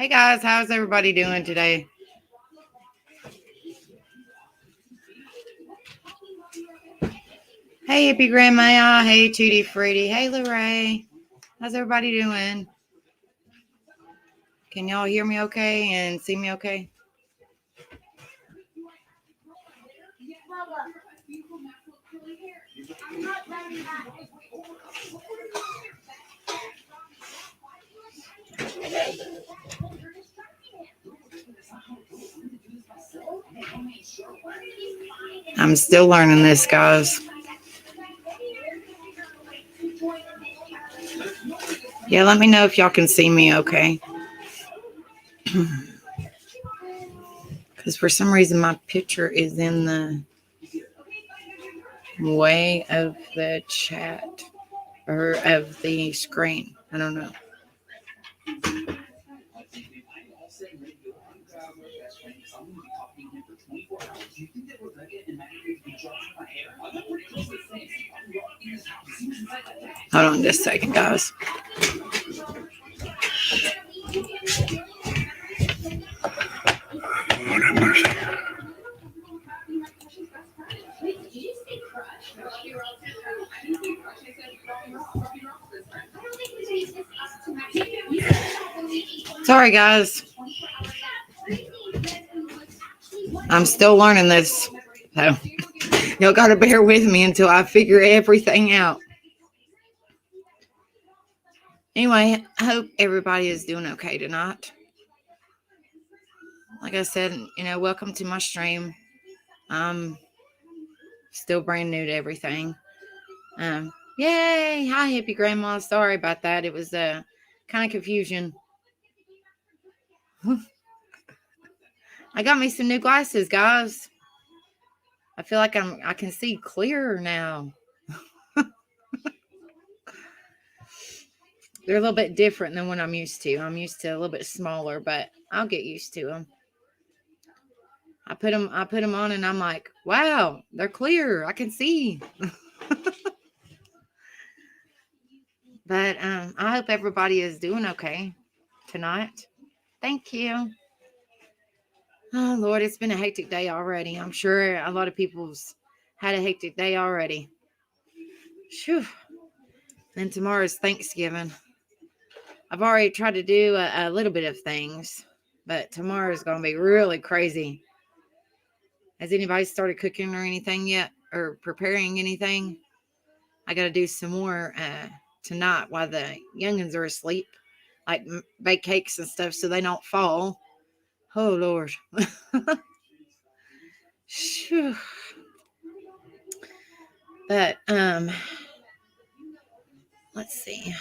Hey guys, how's everybody doing today? Hey Hippie Grandma, hey Tootie Fruity, hey Lorraine. How's everybody doing? Can y'all hear me okay and see me okay? I'm still learning this, guys. Yeah, let me know if y'all can see me okay. Because for some reason my picture is in the way of the chat or of the screen. I don't know. Hold on just a second, guys. Lord have mercy. Sorry, guys. I'm still learning this. So y'all got to bear with me until I figure everything out. Anyway, I hope everybody is doing okay tonight. Like I said, welcome to my stream. I'm still brand new to everything. Yay! Hi, Hippie Grandma. Sorry about that. It was kind of confusion. I got me some new glasses, guys. I feel like I can see clearer now. They're a little bit different than what I'm used to. I'm used to a little bit smaller, but I'll get used to them. I put them on and I'm like, wow, they're clear. I can see. But I hope everybody is doing okay tonight. Thank you. Oh, Lord, it's been a hectic day already. I'm sure a lot of people's had a hectic day already. Phew. And tomorrow's Thanksgiving. I've already tried to do a little bit of things, but tomorrow's going to be really crazy. Has anybody started cooking or anything yet, or preparing anything? I got to do some more tonight while the youngins are asleep, like bake cakes and stuff so they don't fall. Oh, Lord. But, let's see.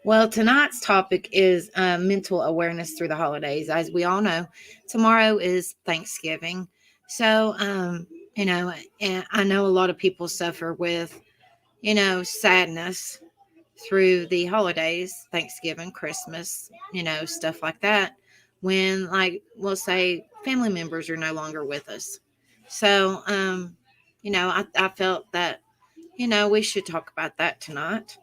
Well, tonight's topic is mental awareness through the holidays. As we all know, tomorrow is Thanksgiving. So, and I know a lot of people suffer with, sadness through the holidays, Thanksgiving, Christmas, stuff like that. When, like, we'll say family members are no longer with us. So, I felt that, we should talk about that tonight.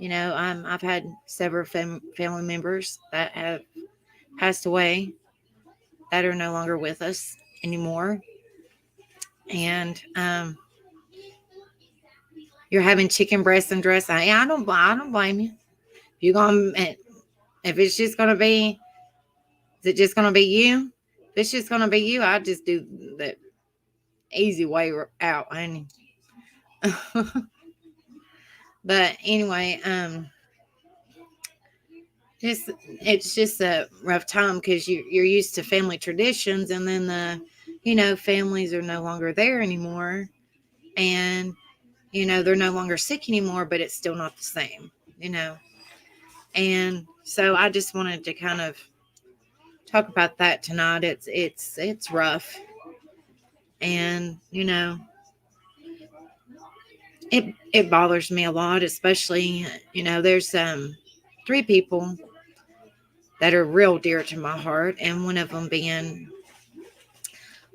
I've had several family members that have passed away that are no longer with us anymore. And you're having chicken breast and dressing. I don't blame you. If it's just gonna be, is it just gonna be you? If it's just gonna be you, I just do the easy way out, honey. But anyway, it's just a rough time because you're used to family traditions, and then families are no longer there anymore, and they're no longer sick anymore, but it's still not the same. And so I just wanted to kind of talk about that tonight. It's rough, and it bothers me a lot, especially there's 3 people that are real dear to my heart, and one of them being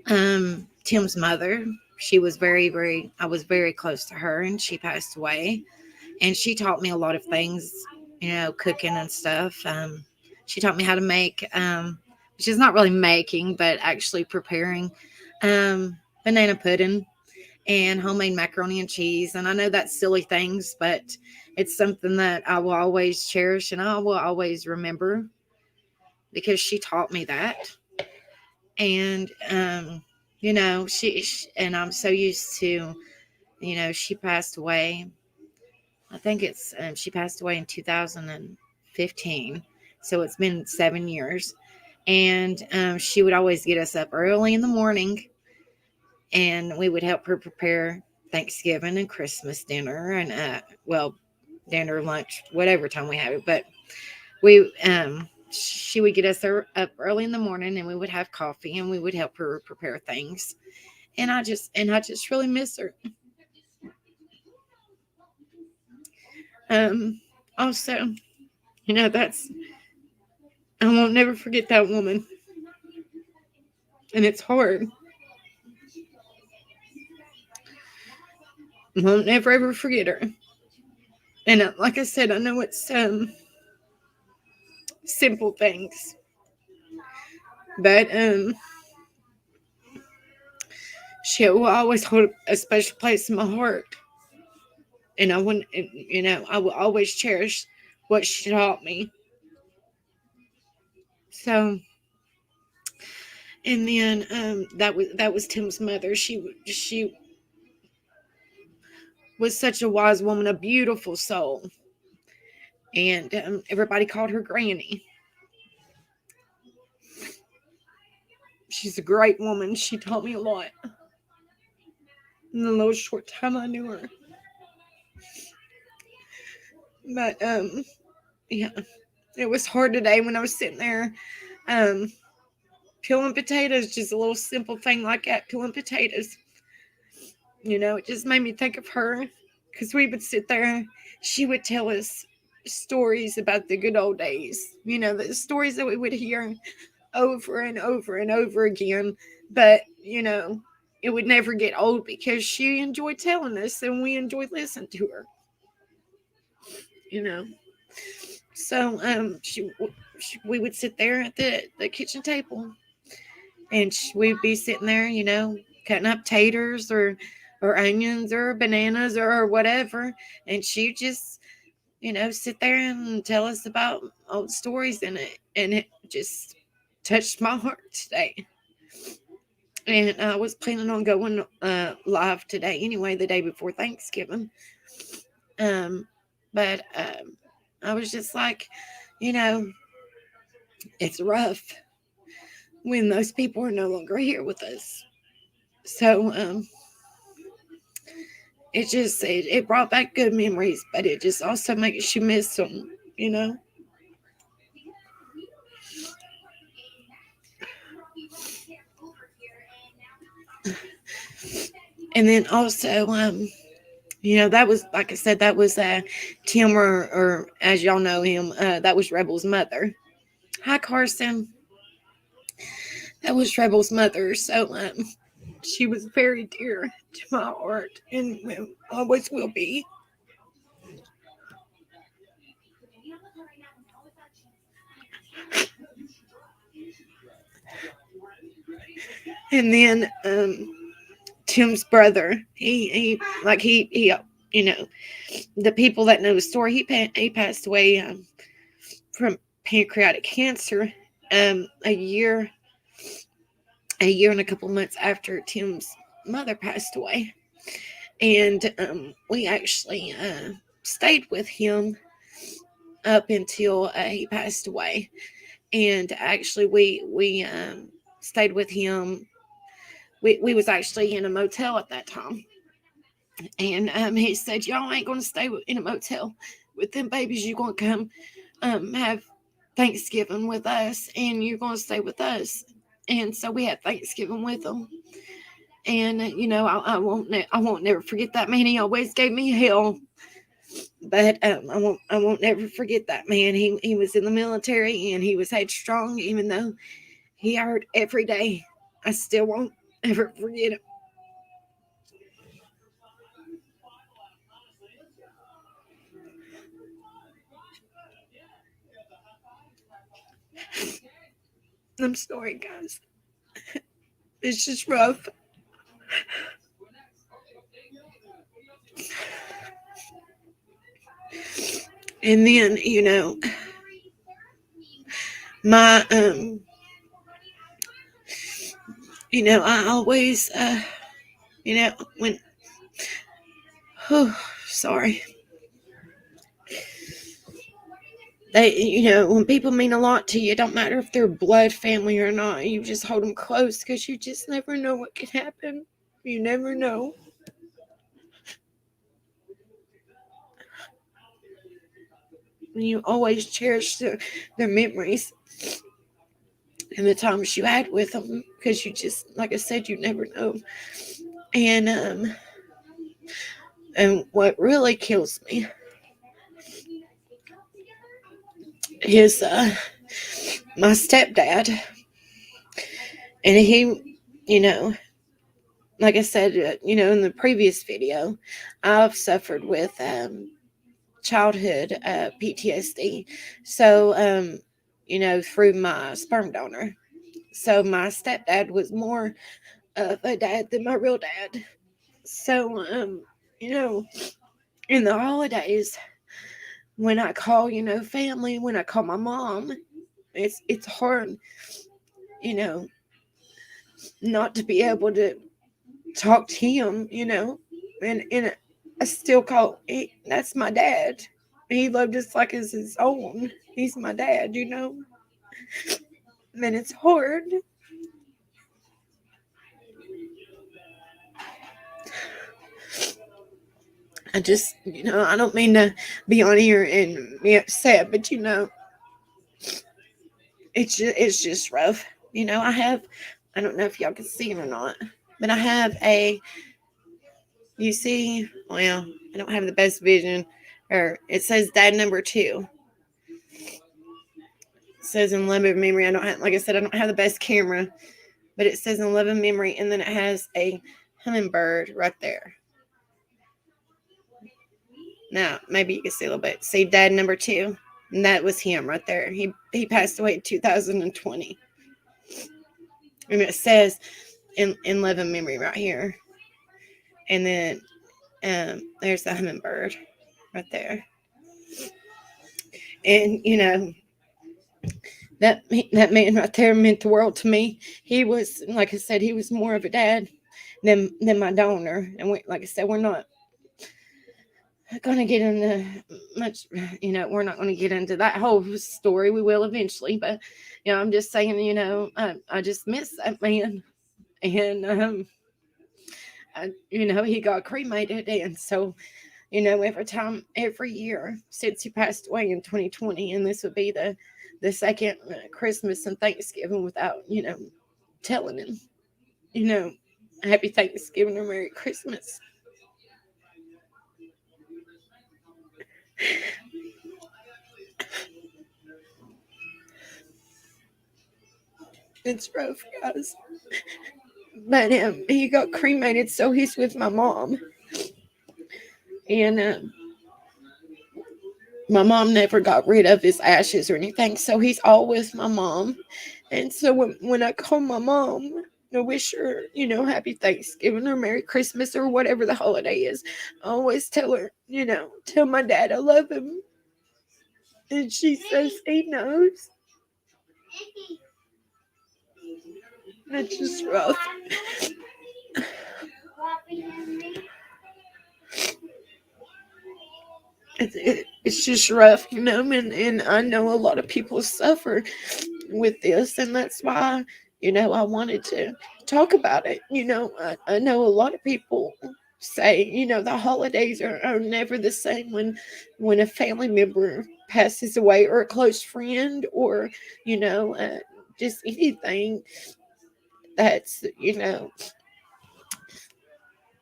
Tim's mother. She was I was very close to her, and she passed away, and she taught me a lot of things, cooking and stuff. She taught me how to make, which is not really making, but actually preparing banana pudding and homemade macaroni and cheese. And I know that's silly things, but it's something that I will always cherish and I will always remember because she taught me that. And, and I'm so used to, she passed away. I think she passed away in 2015. So it's been 7 years. And she would always get us up early in the morning and we would help her prepare Thanksgiving and Christmas dinner and dinner, lunch, whatever time we have it. But she would get us up early in the morning and we would have coffee and we would help her prepare things. And I just really miss her. Also, that's I won't never forget that woman. And it's hard. I won't never ever forget her. And like I said, I know it's simple things, but she will always hold a special place in my heart. And I will always cherish what she taught me. So, and then that was Tim's mother. She was such a wise woman, a beautiful soul, and everybody called her Granny. She's a great woman. She taught me a lot in the little short time I knew her. But yeah, it was hard today when I was sitting there peeling potatoes, just a little simple thing like that, peeling potatoes. It just made me think of her because we would sit there. She would tell us stories about the good old days, the stories that we would hear over and over and over again. But, it would never get old because she enjoyed telling us and we enjoyed listening to her, you know. So we would sit there at the kitchen table and we'd be sitting there, cutting up taters or onions or bananas or whatever. And she just, sit there and tell us about old stories in it. And it just touched my heart today. And I was planning on going live today anyway, the day before Thanksgiving. But I was just like, it's rough when those people are no longer here with us. So it brought back good memories, but it just also makes you miss them. And then also, that was, like I said, that was Tim, or as y'all know him, that was Rebel's mother. Hi, Carson. That was Rebel's mother. So she was very dear to my heart and always will be. And then Tim's brother, he the people that know the story, he passed away from pancreatic cancer a year and a couple months after Tim's mother passed away. And we actually stayed with him up until he passed away. And actually we stayed with him. We was actually in a motel at that time. And he said, y'all ain't going to stay in a motel with them babies. You're going to come have Thanksgiving with us, and you're going to stay with us. And so we had Thanksgiving with them. And I won't never forget that man. He always gave me hell, but I won't never forget that man. He was in the military and he was headstrong, even though he hurt every day. I still won't ever forget him. I'm sorry, guys. It's just rough. And then, my, I always, when, oh, sorry. When people mean a lot to you, it don't matter if they're blood family or not. You just hold them close because you just never know what could happen. You never know. And you always cherish their memories and the times you had with them because you just, like I said, you never know. And and what really kills me is my stepdad, and he, you know, like I said, in the previous video, I've suffered with childhood PTSD. So, through my sperm donor. So my stepdad was more of a dad than my real dad. So, you know, in the holidays, when I call, family, when I call my mom, it's hard, you know, not to be able to talk to him, and I still call that's my dad. He loved us like as his own. He's my dad. And it's hard. I just, I don't mean to be on here and be upset, but it's just rough. I don't know if y'all can see it or not, but I have you see, well, I don't have the best vision, or it says dad number 2. It says in living memory. I don't have, like I said, I don't have the best camera, but it says in living memory, and then it has a hummingbird right there. Now, maybe you can see a little bit. See dad number 2. And that was him right there. He passed away in 2020. And it says in living memory right here. And then there's the hummingbird right there. And that man right there meant the world to me. He was, like I said, he was more of a dad than my donor. And like I said, we're not going to get into much, we're not going to get into that whole story. We will eventually, but I'm just saying, I just miss that man. And he got cremated, and so every year since he passed away in 2020, and this would be the second Christmas and Thanksgiving without telling him, Happy Thanksgiving or Merry Christmas. It's rough, guys. But he got cremated, so he's with my mom. And my mom never got rid of his ashes or anything, so he's all with my mom. And so when I call my mom to wish her, Happy Thanksgiving or Merry Christmas or whatever the holiday is, I always tell her, tell my dad I love him. And she says he knows. That's just rough. It's just rough, and I know a lot of people suffer with this, and that's why, I wanted to talk about it. I know a lot of people say, the holidays are never the same when a family member passes away, or a close friend, or, just anything that's,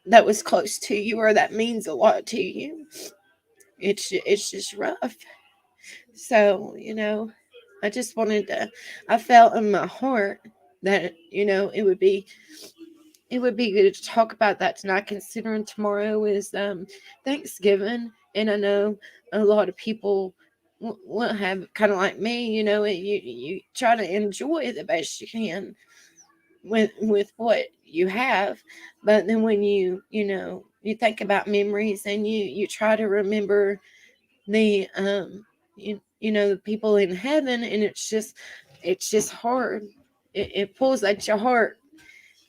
that was close to you or that means a lot to you. It's just rough. So, I just wanted to, I felt in my heart that, it would be good to talk about that tonight, considering tomorrow is Thanksgiving. And I know a lot of people will have kind of like me, you try to enjoy the best you can with what you have. But then when you think about memories, and you try to remember the the people in heaven, and it's just hard. It pulls at your heart.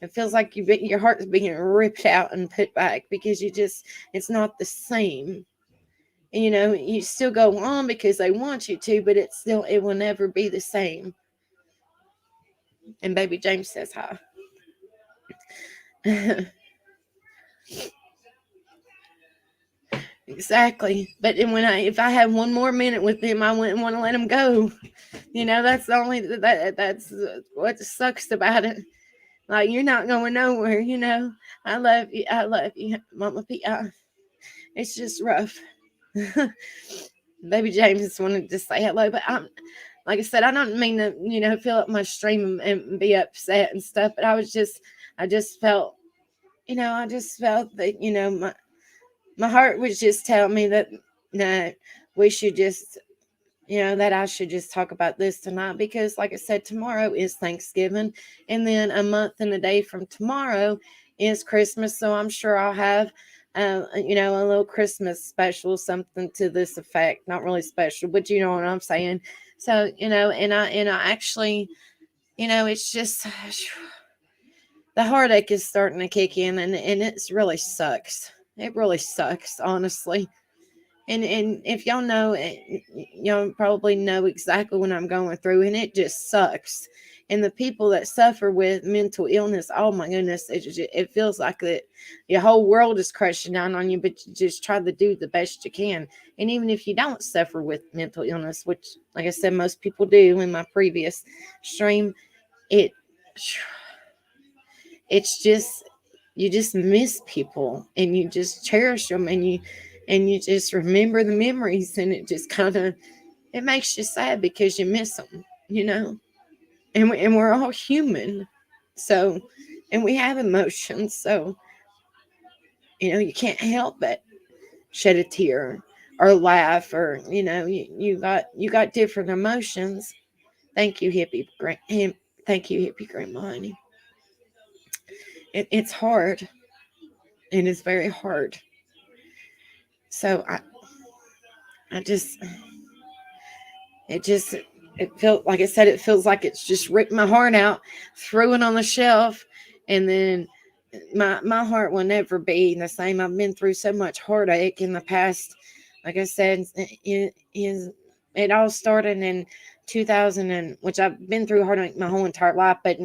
It feels like your heart's being ripped out and put back, because it's not the same. You still go on because they want you to, but it will never be the same. And baby James says hi. Exactly. But then if I had one more minute with him, I wouldn't want to let him go. That's the only that's what sucks about it. Like, you're not going nowhere. I love you. I love you, Mama P. It's just rough. Baby James just wanted to say hello, but like I said, I don't mean to fill up my stream and be upset and stuff. But I just felt that my heart was just telling me that no, we should just that I should just talk about this tonight, because, like I said, tomorrow is Thanksgiving, and then a month and a day from tomorrow is Christmas. So I'm sure I'll have, a little Christmas special, something to this effect. Not really special, but you know what I'm saying. So, and I actually, it's just the heartache is starting to kick in, and it's really sucks. It really sucks, honestly. And if y'all know, y'all probably know exactly what I'm going through, and it just sucks. And the people that suffer with mental illness, oh my goodness, it feels like that your whole world is crushing down on you, but you just try to do the best you can. And even if you don't suffer with mental illness, which, like I said, most people do in my previous stream, it it's just you just miss people, and you just cherish them, and you just remember the memories, and it just kind of it makes you sad because you miss them. And we're all human, so, and we have emotions, so you can't help but shed a tear or laugh, or you got different emotions. Thank you, thank you, hippie grandma, honey. It's hard. It is very hard. So I just it just it felt like I said, it feels like it's just ripped my heart out, threw it on the shelf, and then my heart will never be the same. I've been through so much heartache in the past. Like I said, it all started in 2000, which I've been through heartache my whole entire life, but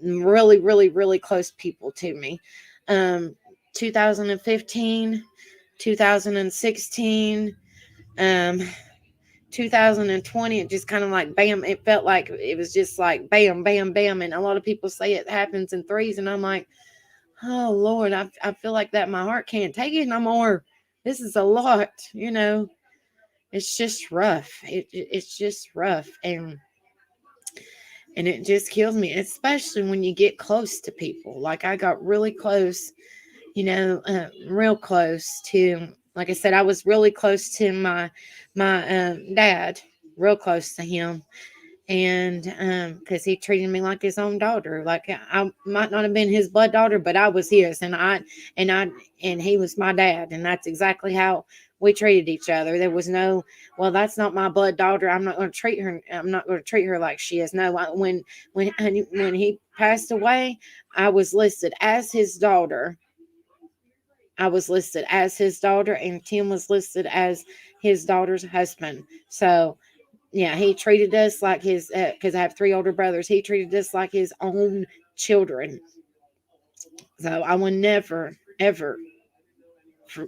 really, really, really close people to me. 2015, 2016, um 2020, it just kind of like bam, it felt like it was just like bam, bam, bam. And a lot of people say it happens in threes, and I'm like, oh Lord, I feel like that my heart can't take it no more. This is a lot. It's just rough. It's just rough, and it just kills me, especially when you get close to people. Like, I got really close, real close to, like I said, I was really close to my dad, real close to him. And because he treated me like his own daughter. Like, I might not have been his blood daughter, but I was his, and I and he was my dad, and that's exactly how we treated each other. There was no, well, that's not my blood daughter, I'm not going to treat her, like she is. No, when he passed away, I was listed as his daughter. And Tim was listed as his daughter's husband. So yeah, he treated us like his, because I have three older brothers. He treated us like his own children. So I would never, ever,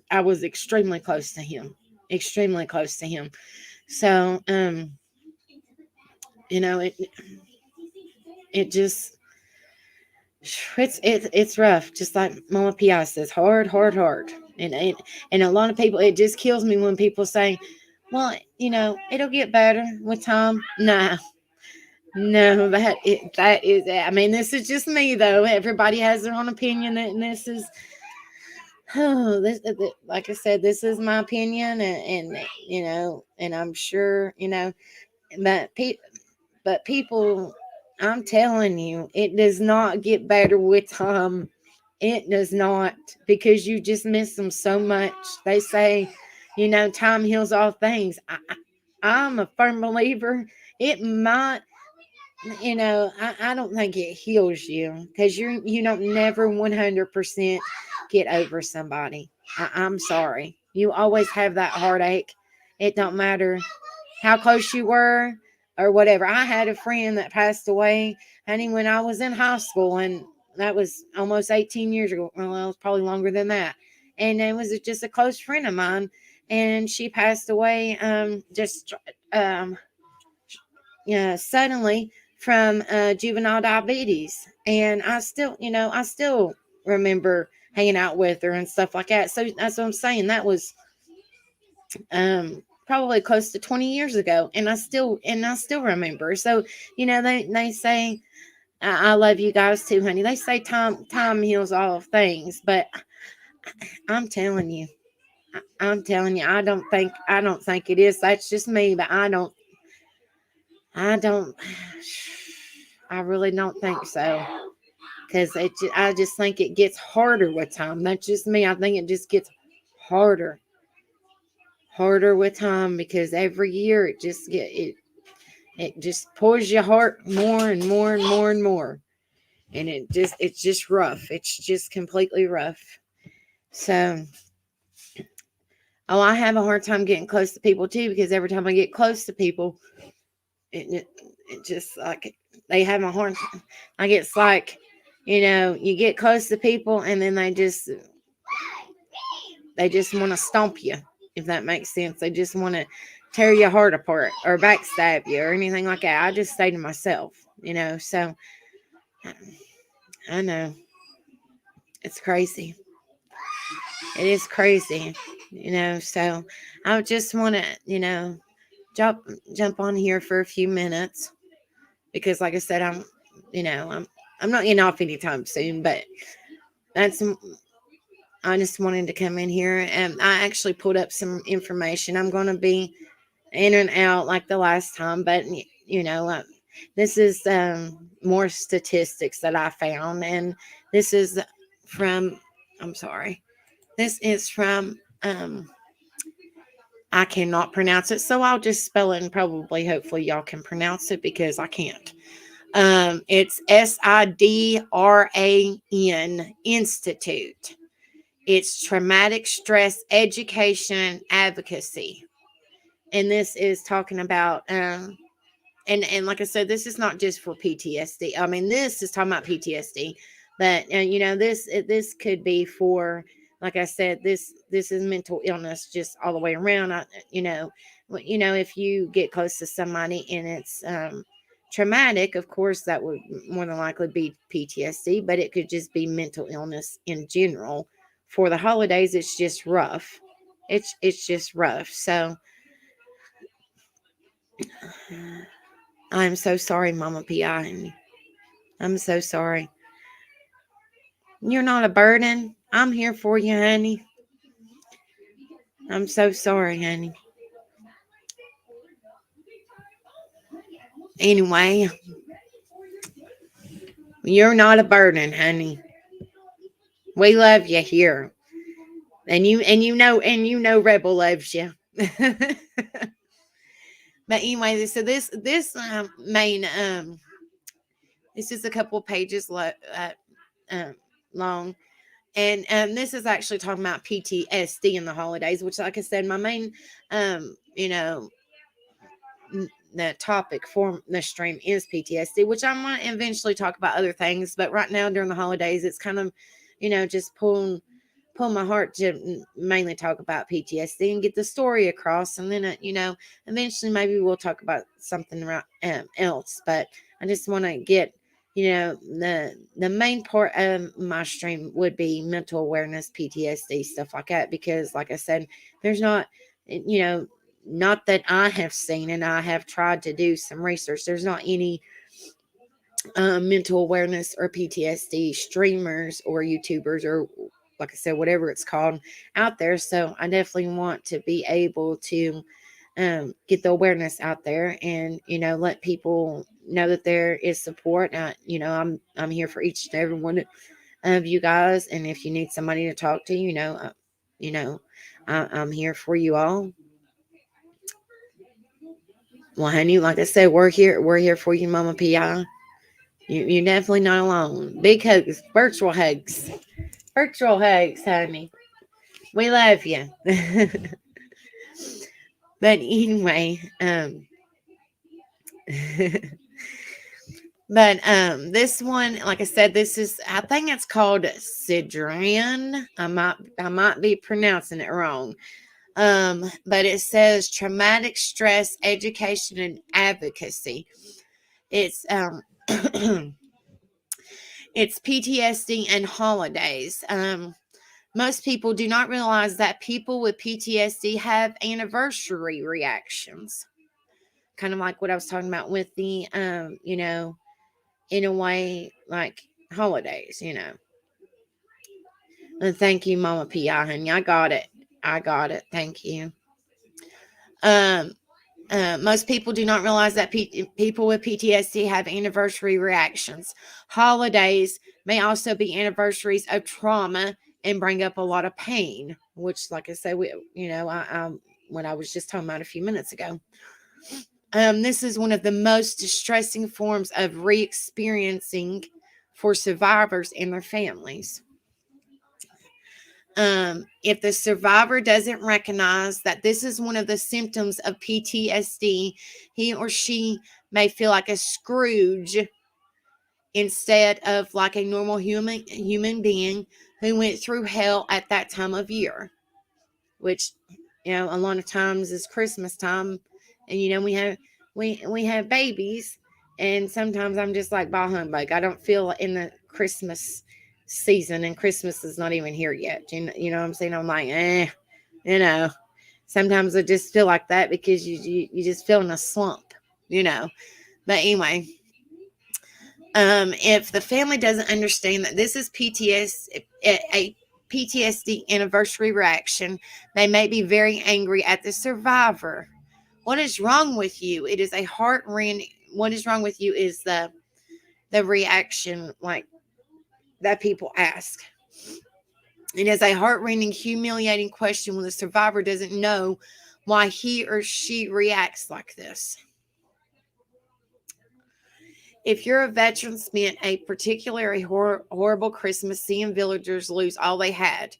I was extremely close to him. Extremely close to him. So, it just, it's rough. Just like Mama Pi says, hard, hard, hard. And a lot of people, it just kills me when people say, well, it'll get better with time. Nah. No, that is, I mean, this is just me though. Everybody has their own opinion, and this is Oh, like I said, this is my opinion, and I'm sure, but but people, I'm telling you, it does not get better with time. It does not, because you just miss them so much. They say, time heals all things. I'm a firm believer. It might, I don't think it heals you, because you don't never 100% get over somebody. I'm sorry. You always have that heartache. It don't matter how close you were or whatever. I had a friend that passed away, honey, when I was in high school, and that was almost 18 years ago. Well, it was probably longer than that. And it was just a close friend of mine, and she passed away just um, suddenly from juvenile diabetes. And I still remember hanging out with her and stuff like that. So that's what I'm saying. That was probably close to 20 years ago, and I still remember. So they say, I love you guys too, honey. They say time heals all things, but I'm telling you, I'm telling you, I don't think it is. That's just me, but I don't I really don't think so, because I just think it gets harder with time. That's just me. I think it just gets harder with time, because every year it just pours your heart more and more and more and more, and it's just rough. It's just completely rough. So, I have a hard time getting close to people too, because every time I get close to people, it just like they have a hard. Like, it's like, you get close to people, and then they just want to stomp you, if that makes sense. They just want to tear your heart apart or backstab you or anything like that. I just stay to myself, so I know it's crazy. It is crazy, so I just want to, jump jump on here for a few minutes, because like I said, I'm not getting off anytime soon, but that's I just wanted to come in here, and I actually pulled up some information. I'm going to be in and out like the last time, but this is more statistics that I found, and this is from, I'm sorry, this is from I cannot pronounce it, so I'll just spell it, and probably hopefully y'all can pronounce it, because I can't. It's SIDRAN Institute. It's Traumatic Stress Education and Advocacy. And this is talking about and like I said, this is not just for PTSD. I mean, this is talking about PTSD, but this could be for, like I said, this is mental illness just all the way around. If you get close to somebody and it's traumatic, of course that would more than likely be PTSD, but it could just be mental illness in general. For the holidays, it's just rough. It's just rough. So I'm so sorry, Mama PI. I'm so sorry. You're not a burden. I'm here for you, honey. I'm so sorry, honey. Anyway, you're not a burden, honey. We love you here. And you know Rebel loves you. But anyway, so this main this is a couple pages um, long. And this is actually talking about PTSD in the holidays, which, like I said, my main, the topic for the stream is PTSD, which I'm going to eventually talk about other things. But right now, during the holidays, it's kind of, just pull my heart to mainly talk about PTSD and get the story across. And then, eventually maybe we'll talk about something else. But I just want to get, the main part of my stream would be mental awareness, PTSD, stuff like that. Because, like I said, there's not, not that I have seen, and I have tried to do some research. There's not any mental awareness or PTSD streamers or YouTubers or like I said, whatever it's called out there. So I definitely want to be able to get the awareness out there, and let people know that there is support. I'm here for each and every one of you guys, and if you need somebody to talk to, you know, I'm here for you all. Well, honey, like I said, we're here. We're here for you, Mama Pi. You're definitely not alone. Big hugs, virtual hugs, virtual hugs, honey. We love you. But anyway, but this one, like I said, this is, I think it's called Sidran. I might be pronouncing it wrong. But it says traumatic stress education and advocacy. It's it's PTSD and holidays. Most people do not realize that people with PTSD have anniversary reactions, kind of like what I was talking about with the in a way, like holidays. And thank you, Mama Pi, honey. I got it. I got it. Thank you. Um, most people do not realize that people with PTSD have anniversary reactions. Holidays may also be anniversaries of trauma and bring up a lot of pain, which, like I said, when I was just talking about a few minutes ago. This is one of the most distressing forms of re-experiencing for survivors and their families. If the survivor doesn't recognize that this is one of the symptoms of PTSD, he or she may feel like a Scrooge instead of like a normal human being who went through hell at that time of year, which a lot of times is Christmas time, and we have babies, and sometimes I'm just like, bah humbug. I don't feel in the Christmas season, and Christmas is not even here yet. You know what I'm saying? I'm like, you know. Sometimes I just feel like that because you just feel in a slump. But anyway, if the family doesn't understand that this is a PTSD anniversary reaction, they may be very angry at the survivor. What is wrong with you? It is a heart-rending. What is wrong with you is the reaction, like, that people ask. It is a heart-rending, humiliating question when the survivor doesn't know why he or she reacts like this. If you're a veteran, spent a particularly horrible Christmas seeing villagers lose all they had,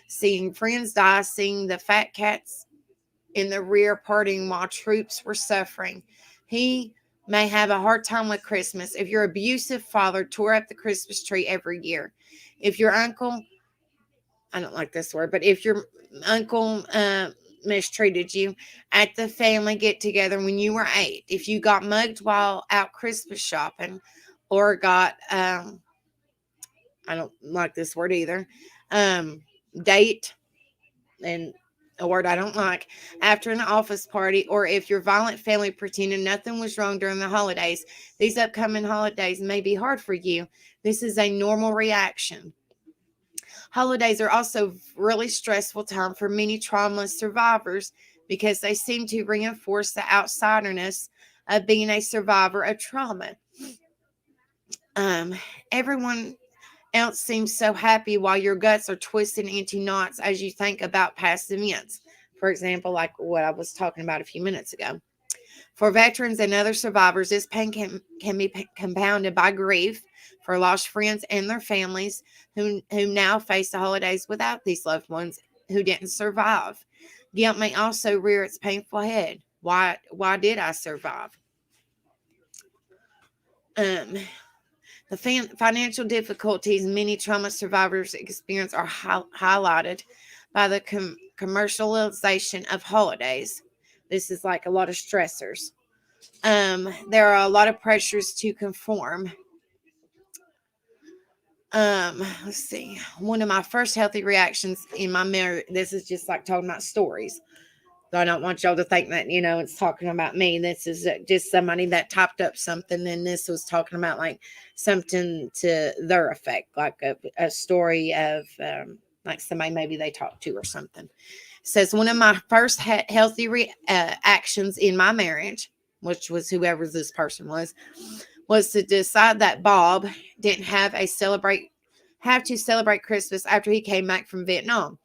seeing friends die, seeing the fat cats in the rear partying while troops were suffering, he may have a hard time with Christmas. If your abusive father tore up the Christmas tree every year, if your uncle, I don't like this word, but if your uncle mistreated you at the family get together when you were 8, if you got mugged while out Christmas shopping, or got, I don't like this word either, date, and a word I don't like, after an office party, or if your violent family pretended nothing was wrong during the holidays, these upcoming holidays may be hard for you. This is a normal reaction. Holidays are also really stressful time for many trauma survivors because they seem to reinforce the outsiderness of being a survivor of trauma. Everyone else seems so happy while your guts are twisted into knots as you think about past events. For example, like what I was talking about a few minutes ago. For veterans and other survivors, this pain can be compounded by grief for lost friends and their families who now face the holidays without these loved ones who didn't survive. Guilt may also rear its painful head. Why did I survive? The financial difficulties many trauma survivors experience are highlighted by the commercialization of holidays. This is like a lot of stressors. There are a lot of pressures to conform. Let's see. One of my first healthy reactions in my marriage, this is just like talking about stories. So I don't want y'all to think that, it's talking about me. This is just somebody that typed up something, and this was talking about like something to their effect, like a story of like somebody maybe they talked to or something. It says one of my first healthy actions in my marriage, which was whoever this person was to decide that Bob didn't have to celebrate Christmas after he came back from Vietnam.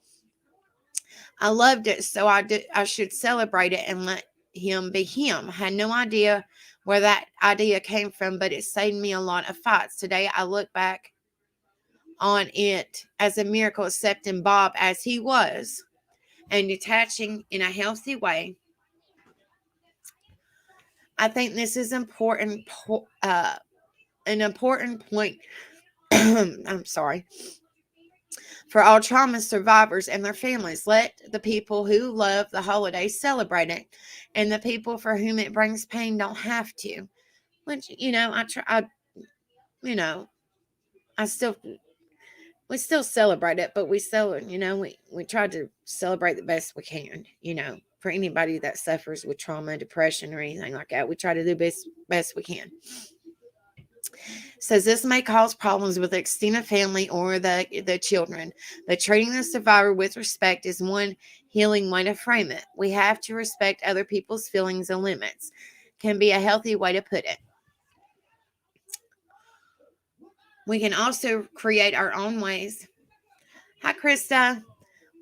I loved it, so I should celebrate it and let him be him. I had no idea where that idea came from, but it saved me a lot of fights. Today I look back on it as a miracle, accepting Bob as he was and detaching in a healthy way. I think this is important. An important point. I'm sorry. For all trauma survivors and their families, let the people who love the holidays celebrate it, and the people for whom it brings pain don't have to. Which I try. You know, I still we still celebrate it, but we try to celebrate the best we can. For anybody that suffers with trauma, depression, or anything like that, we try to do best we can. Says this may cause problems with the extended family or the children, but treating the survivor with respect is one healing way to frame it. We have to respect other people's feelings and limits. Can be a healthy way to put it. We can also create our own ways. Hi, Krista.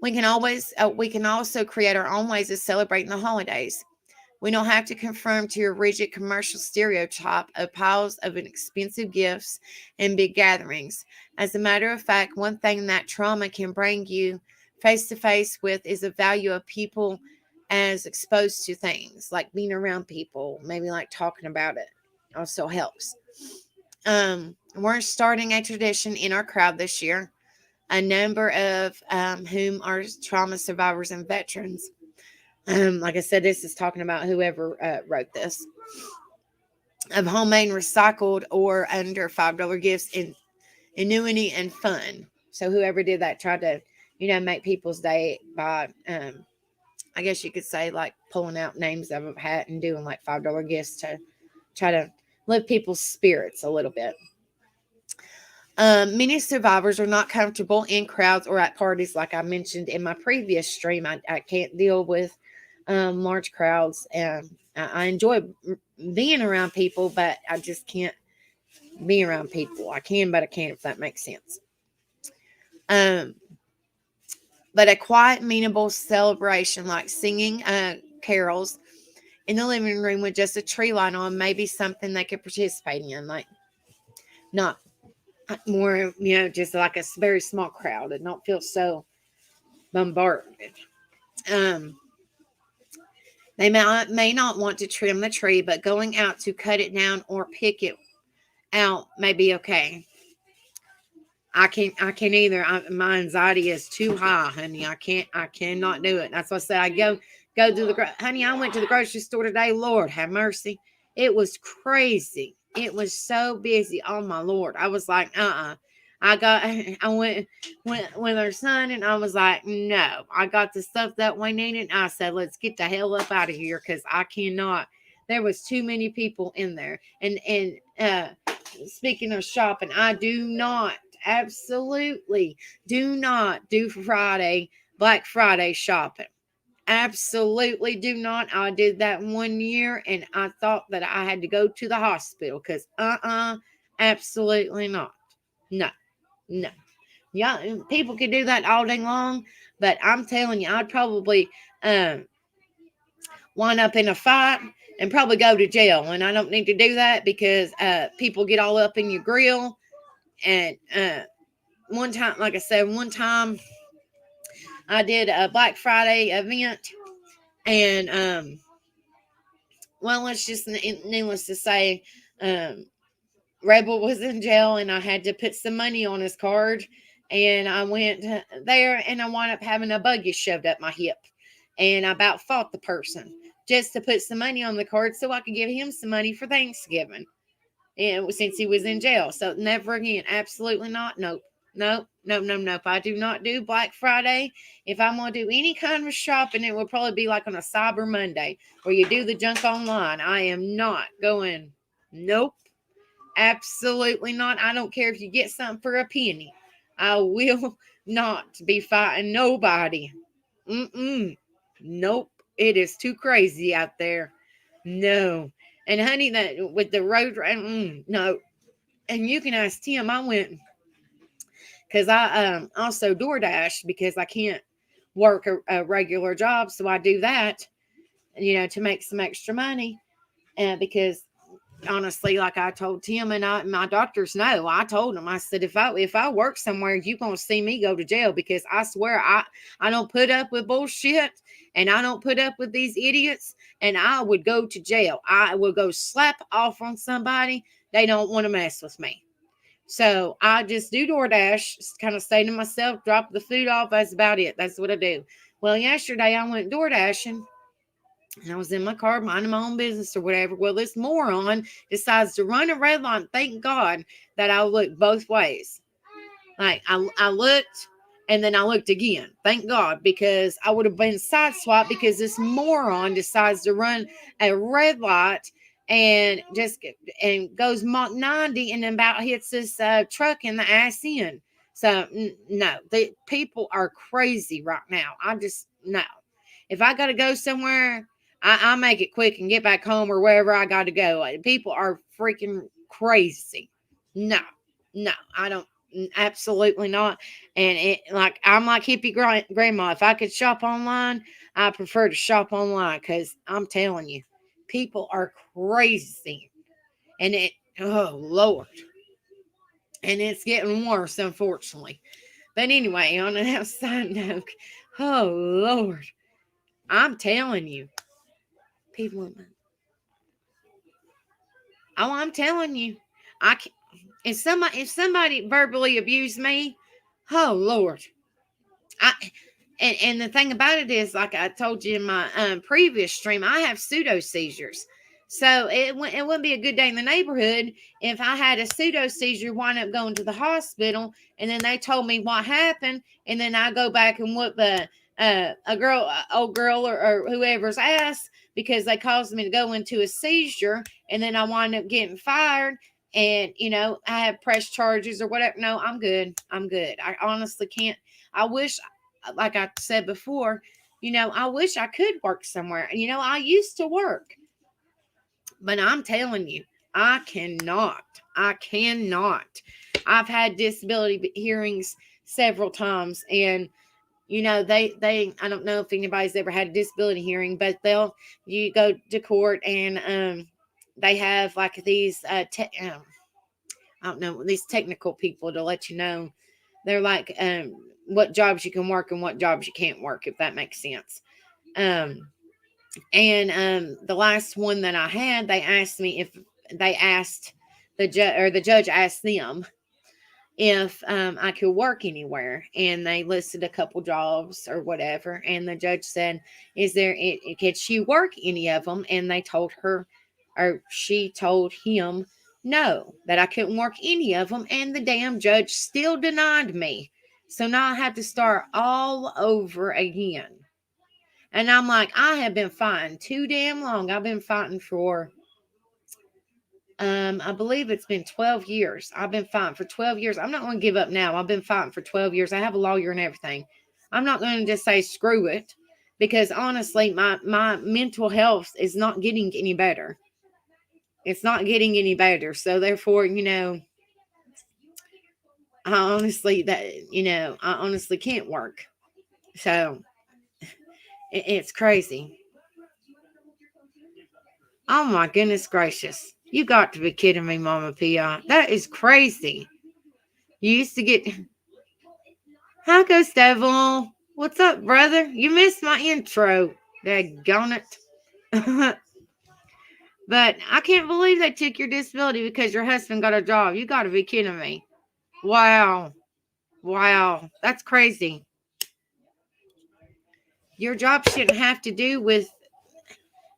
We can also create our own ways of celebrating the holidays. We don't have to conform to a rigid commercial stereotype of piles of expensive gifts and big gatherings. As a matter of fact, one thing that trauma can bring you face to face with is the value of people as exposed to things, like being around people, maybe like talking about it also helps. We're starting a tradition in our crowd this year, a number of whom are trauma survivors and veterans. Like I said, this is talking about whoever wrote this. Of homemade, recycled, or under $5 gifts in annuity and fun. So whoever did that tried to, make people's day by, I guess you could say, like pulling out names of a hat and doing like $5 gifts to try to lift people's spirits a little bit. Many survivors are not comfortable in crowds or at parties, like I mentioned in my previous stream. I can't deal with large crowds, and I enjoy being around people, but I just can't be around people. I can, but I can't, if that makes sense. But a quiet, meaningful celebration, like singing carols in the living room with just a tree light on, may be something they could participate in, like not more, just like a very small crowd and not feel so bombarded. They may not want to trim the tree, but going out to cut it down or pick it out may be okay. I can't either. My anxiety is too high, honey. I cannot do it. That's why I said I go to honey, I went to the grocery store today. Lord have mercy. It was crazy. It was so busy. Oh my Lord. I was like, I went with her son, and I was like, no, I got the stuff that we needed. I said, let's get the hell up out of here, because I cannot. There was too many people in there. And speaking of shopping, I do not, absolutely do not do Black Friday shopping. Absolutely do not. I did that 1 year, and I thought that I had to go to the hospital, because absolutely not. No. Yeah, people can do that all day long, but I'm telling you, I'd probably wind up in a fight and probably go to jail. And I don't need to do that, because people get all up in your grill. And one time I did a Black Friday event, and well, let's just needless to say, Rebel was in jail, and I had to put some money on his card. And I went there, and I wound up having a buggy shoved up my hip, and I about fought the person just to put some money on the card so I could give him some money for Thanksgiving. And since he was in jail, so never again, absolutely not. Nope. I do not do Black Friday. If I'm going to do any kind of shopping, it will probably be like on a Cyber Monday where you do the junk online. I am not going. Nope. Absolutely not. I don't care if you get something for a penny. I will not be fighting nobody. Nope. It is too crazy out there. No. And honey, that with the road, no. And you can ask Tim. I went because I also DoorDash because I can't work a regular job, so I do that, to make some extra money. And because honestly, like I told Tim and my doctors know, I told them, I said, if I work somewhere, you gonna see me go to jail because I swear I don't put up with bullshit and I don't put up with these idiots and I would go to jail. I would go slap off on somebody. They don't want to mess with me. So I just do DoorDash, kind of say to myself, drop the food off. That's about it. That's what I do. Well, yesterday I went DoorDashing and I was in my car minding my own business or whatever. Well, this moron decides to run a red light. Thank God that I looked both ways. Like I looked and then I looked again. Thank God, because I would have been sideswiped because this moron decides to run a red light and goes Mach 90 and about hits this truck in the ass end. So no, the people are crazy right now. I just no. If I got to go somewhere, I make it quick and get back home or wherever I got to go. People are freaking crazy. No, I don't. Absolutely not. And I'm like hippie grandma. If I could shop online, I prefer to shop online because I'm telling you, people are crazy. And oh Lord, and it's getting worse, unfortunately. But anyway, on an outside note, oh Lord, I'm telling you, people. Oh, I'm telling you, I can, if somebody verbally abused me, oh Lord, I and the thing about it is, like I told you in my previous stream, I have pseudo seizures. So it wouldn't be a good day in the neighborhood if I had a pseudo seizure, wind up going to the hospital, and then they told me what happened, and then I go back and whoop old girl or whoever's ass because they caused me to go into a seizure, and then I wind up getting fired, and I have press charges or whatever. No, I'm good. I'm good. I honestly can't. I wish, like I said before, I wish I could work somewhere. I used to work, but I'm telling you, I cannot. I cannot. I've had disability hearings several times, and they I don't know if anybody's ever had a disability hearing, but you go to court and they have like these I don't know, these technical people to let you know. They're like what jobs you can work and what jobs you can't work, if that makes sense. Um, and the last one that I had, they asked the judge asked them if I could work anywhere, and they listed a couple jobs or whatever, and the judge said, could she work any of them? And they told her, or she told him, no, that I couldn't work any of them, and the damn judge still denied me. So now I have to start all over again. And I'm like, I have been fighting too damn long. I've been fighting for I believe it's been 12 years. I've been fighting for 12 years. I'm not going to give up now. I've been fighting for 12 years. I have a lawyer and everything. I'm not going to just say screw it, because honestly, my mental health is not getting any better. It's not getting any better. So therefore, I honestly can't work. So it's crazy. Oh my goodness gracious. You got to be kidding me, Mama Pia. That is crazy. You used to get. Hi, Ghost Devil. What's up, brother? You missed my intro. Daggone it. But I can't believe they took your disability because your husband got a job. You got to be kidding me. Wow. That's crazy. Your job shouldn't have to do with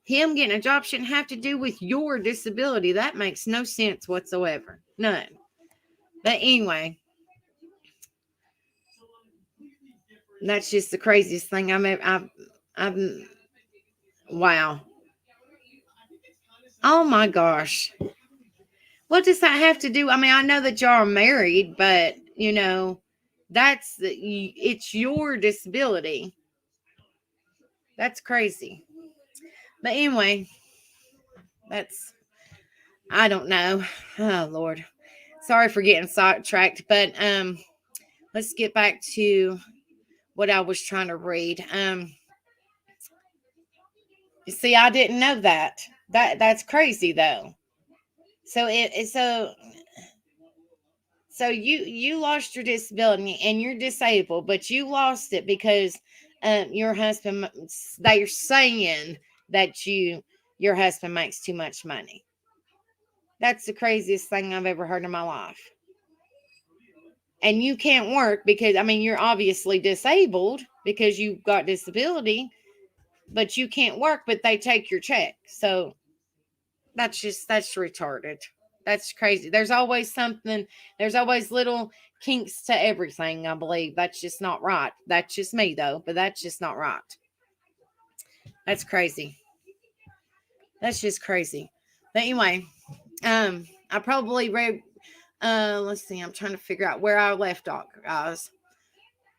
him getting a job, shouldn't have to do with your disability. That makes no sense whatsoever. None. But anyway, that's just the craziest thing I've wow. Oh my gosh. What does that have to do? I mean, I know that y'all are married, but It's your disability. That's crazy. But anyway, that's, I don't know. Oh Lord. Sorry for getting sidetracked, but let's get back to what I was trying to read. You see, I didn't know that. That's crazy though. So so you lost your disability and you're disabled, but you lost it because your husband, they're saying that your husband makes too much money. That's the craziest thing I've ever heard in my life. And you can't work because, I mean, you're obviously disabled because you've got disability, but you can't work, but they take your check. So that's retarded. That's crazy. There's always little kinks to everything, I believe. That's just not right. That's just me though, but that's just not right. That's crazy. That's just crazy. But anyway, I probably read let's see, I'm trying to figure out where I left off, guys.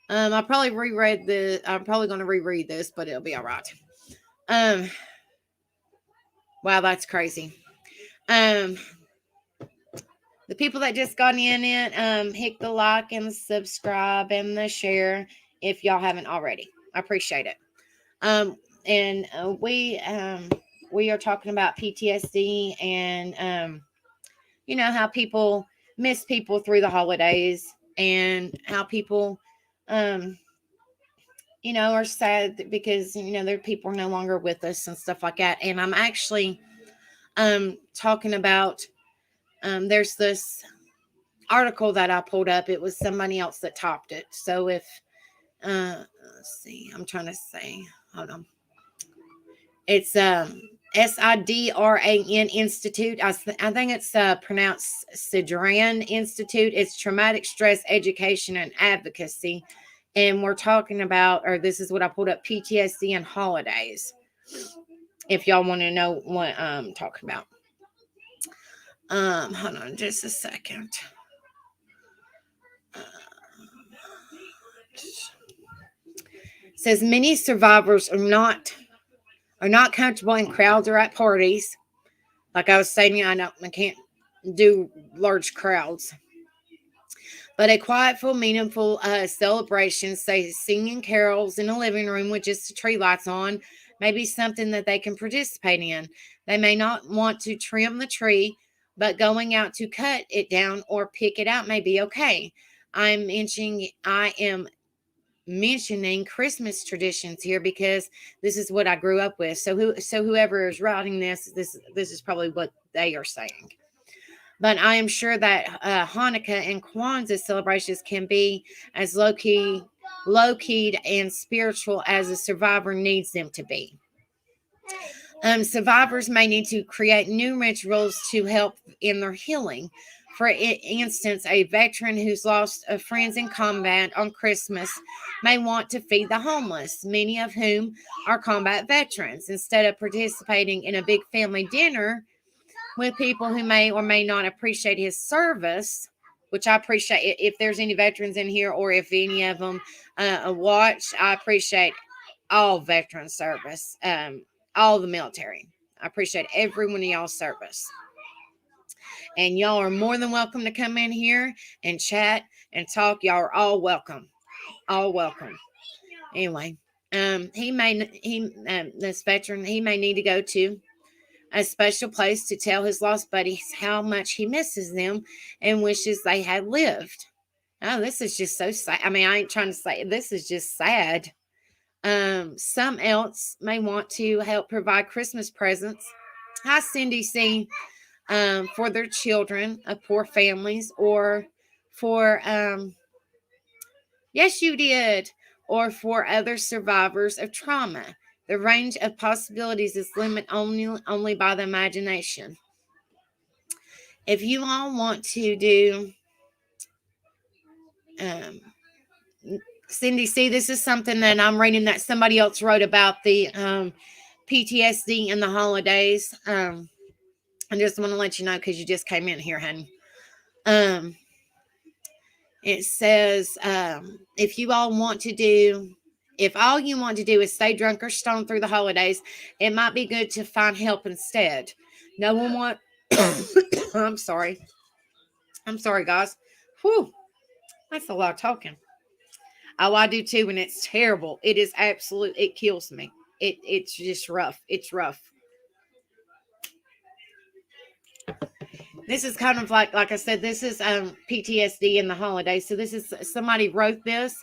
I'm probably gonna reread this, but it'll be all right. Um wow, that's crazy. Um The people that just got in it, hit the like and the subscribe and the share if y'all haven't already. I appreciate it. And we are talking about PTSD and how people miss people through the holidays and how people um are sad because their people are no longer with us and stuff like that. And I'm actually talking about there's this article that I pulled up. It was somebody else that topped it. So if let's see, I'm trying to say, hold on. It's SIDRAN Institute. I think it's pronounced Sidran Institute. It's Traumatic Stress Education and Advocacy. And we're talking about, or this is what I pulled up, PTSD and holidays. If y'all want to know what I'm talking about. Hold on just a second. Says many survivors are not comfortable in crowds or at parties. Like I was saying, I can't do large crowds. But a quiet, full, meaningful celebration, say singing carols in a living room with just the tree lights on, may be something that they can participate in. They may not want to trim the tree, but going out to cut it down or pick it out may be okay. I am mentioning Christmas traditions here because this is what I grew up with. So whoever is writing this is probably what they are saying. But I am sure that Hanukkah and Kwanzaa celebrations can be as low-key and spiritual as a survivor needs them to be. Survivors may need to create new rituals to help in their healing. For instance, a veteran who's lost friends in combat on Christmas may want to feed the homeless, many of whom are combat veterans. Instead of participating in a big family dinner with people who may or may not appreciate his service, which I appreciate. If there's any veterans in here or if any of them watch, I appreciate all veteran service, all the military. I appreciate every one of y'all's service. And y'all are more than welcome to come in here and chat and talk. Y'all are all welcome. All welcome. Anyway, this veteran, he may need to go to a special place to tell his lost buddies how much he misses them and wishes they had lived. Oh, this is just so sad. I mean, I ain't trying to say this is just sad. Some else may want to help provide Christmas presents. Hi, Cindy C. For their children of poor families, or for yes, you did, or for other survivors of trauma. The range of possibilities is limited only by the imagination. If you all want to do, Cindy C, this is something that I'm reading that somebody else wrote about the PTSD and the holidays. I just want to let you know because you just came in here, honey. It says, if all you want to do is stay drunk or stoned through the holidays, it might be good to find help instead. No one want. I'm sorry. I'm sorry, guys. Whew, that's a lot of talking. Oh, I do too, and it's terrible. It is absolute. It kills me. It's just rough. It's rough. This is kind of like I said. This is PTSD in the holidays. So this is somebody wrote this.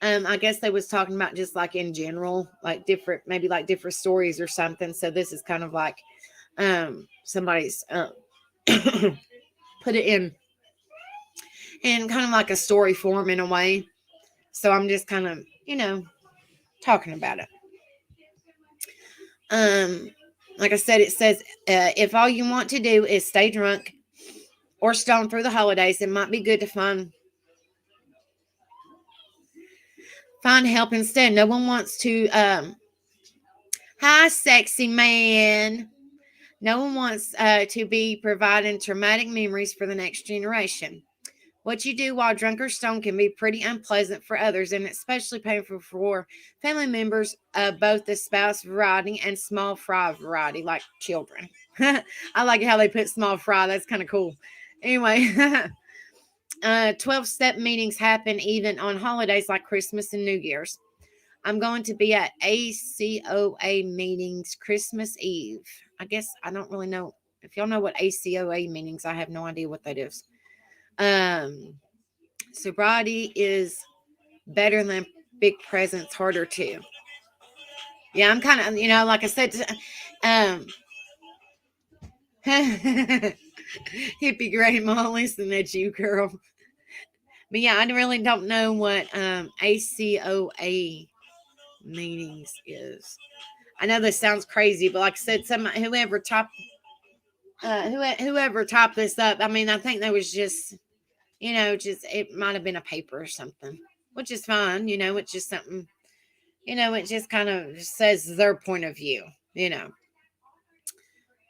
I guess they was talking about just like in general, like different, maybe like different stories or something. So this is kind of like somebody's put it in kind of like a story form in a way. So I'm just kind of, talking about it. Like I said, it says, if all you want to do is stay drunk or stoned through the holidays, it might be good to find help instead. No one wants to, hi, sexy man. No one wants to be providing traumatic memories for the next generation. What you do while drunk or stoned can be pretty unpleasant for others, and especially painful for family members of both the spouse variety and small fry variety, like children. I like how they put small fry. That's kind of cool. Anyway, 12-step meetings happen even on holidays like Christmas and New Year's. I'm going to be at ACOA meetings Christmas Eve. I guess I don't really know. If y'all know what ACOA meetings, I have no idea what that is. Sobriety is better than big presents, harder too. Yeah, I'm kind of, like I said, hippie grandma, listen at you, girl. But yeah, I really don't know what ACOA meetings is. I know this sounds crazy, but like I said, whoever typed this up, I mean, I think there was just, it might have been a paper or something, which is fine. It's just something, it just kind of says their point of view,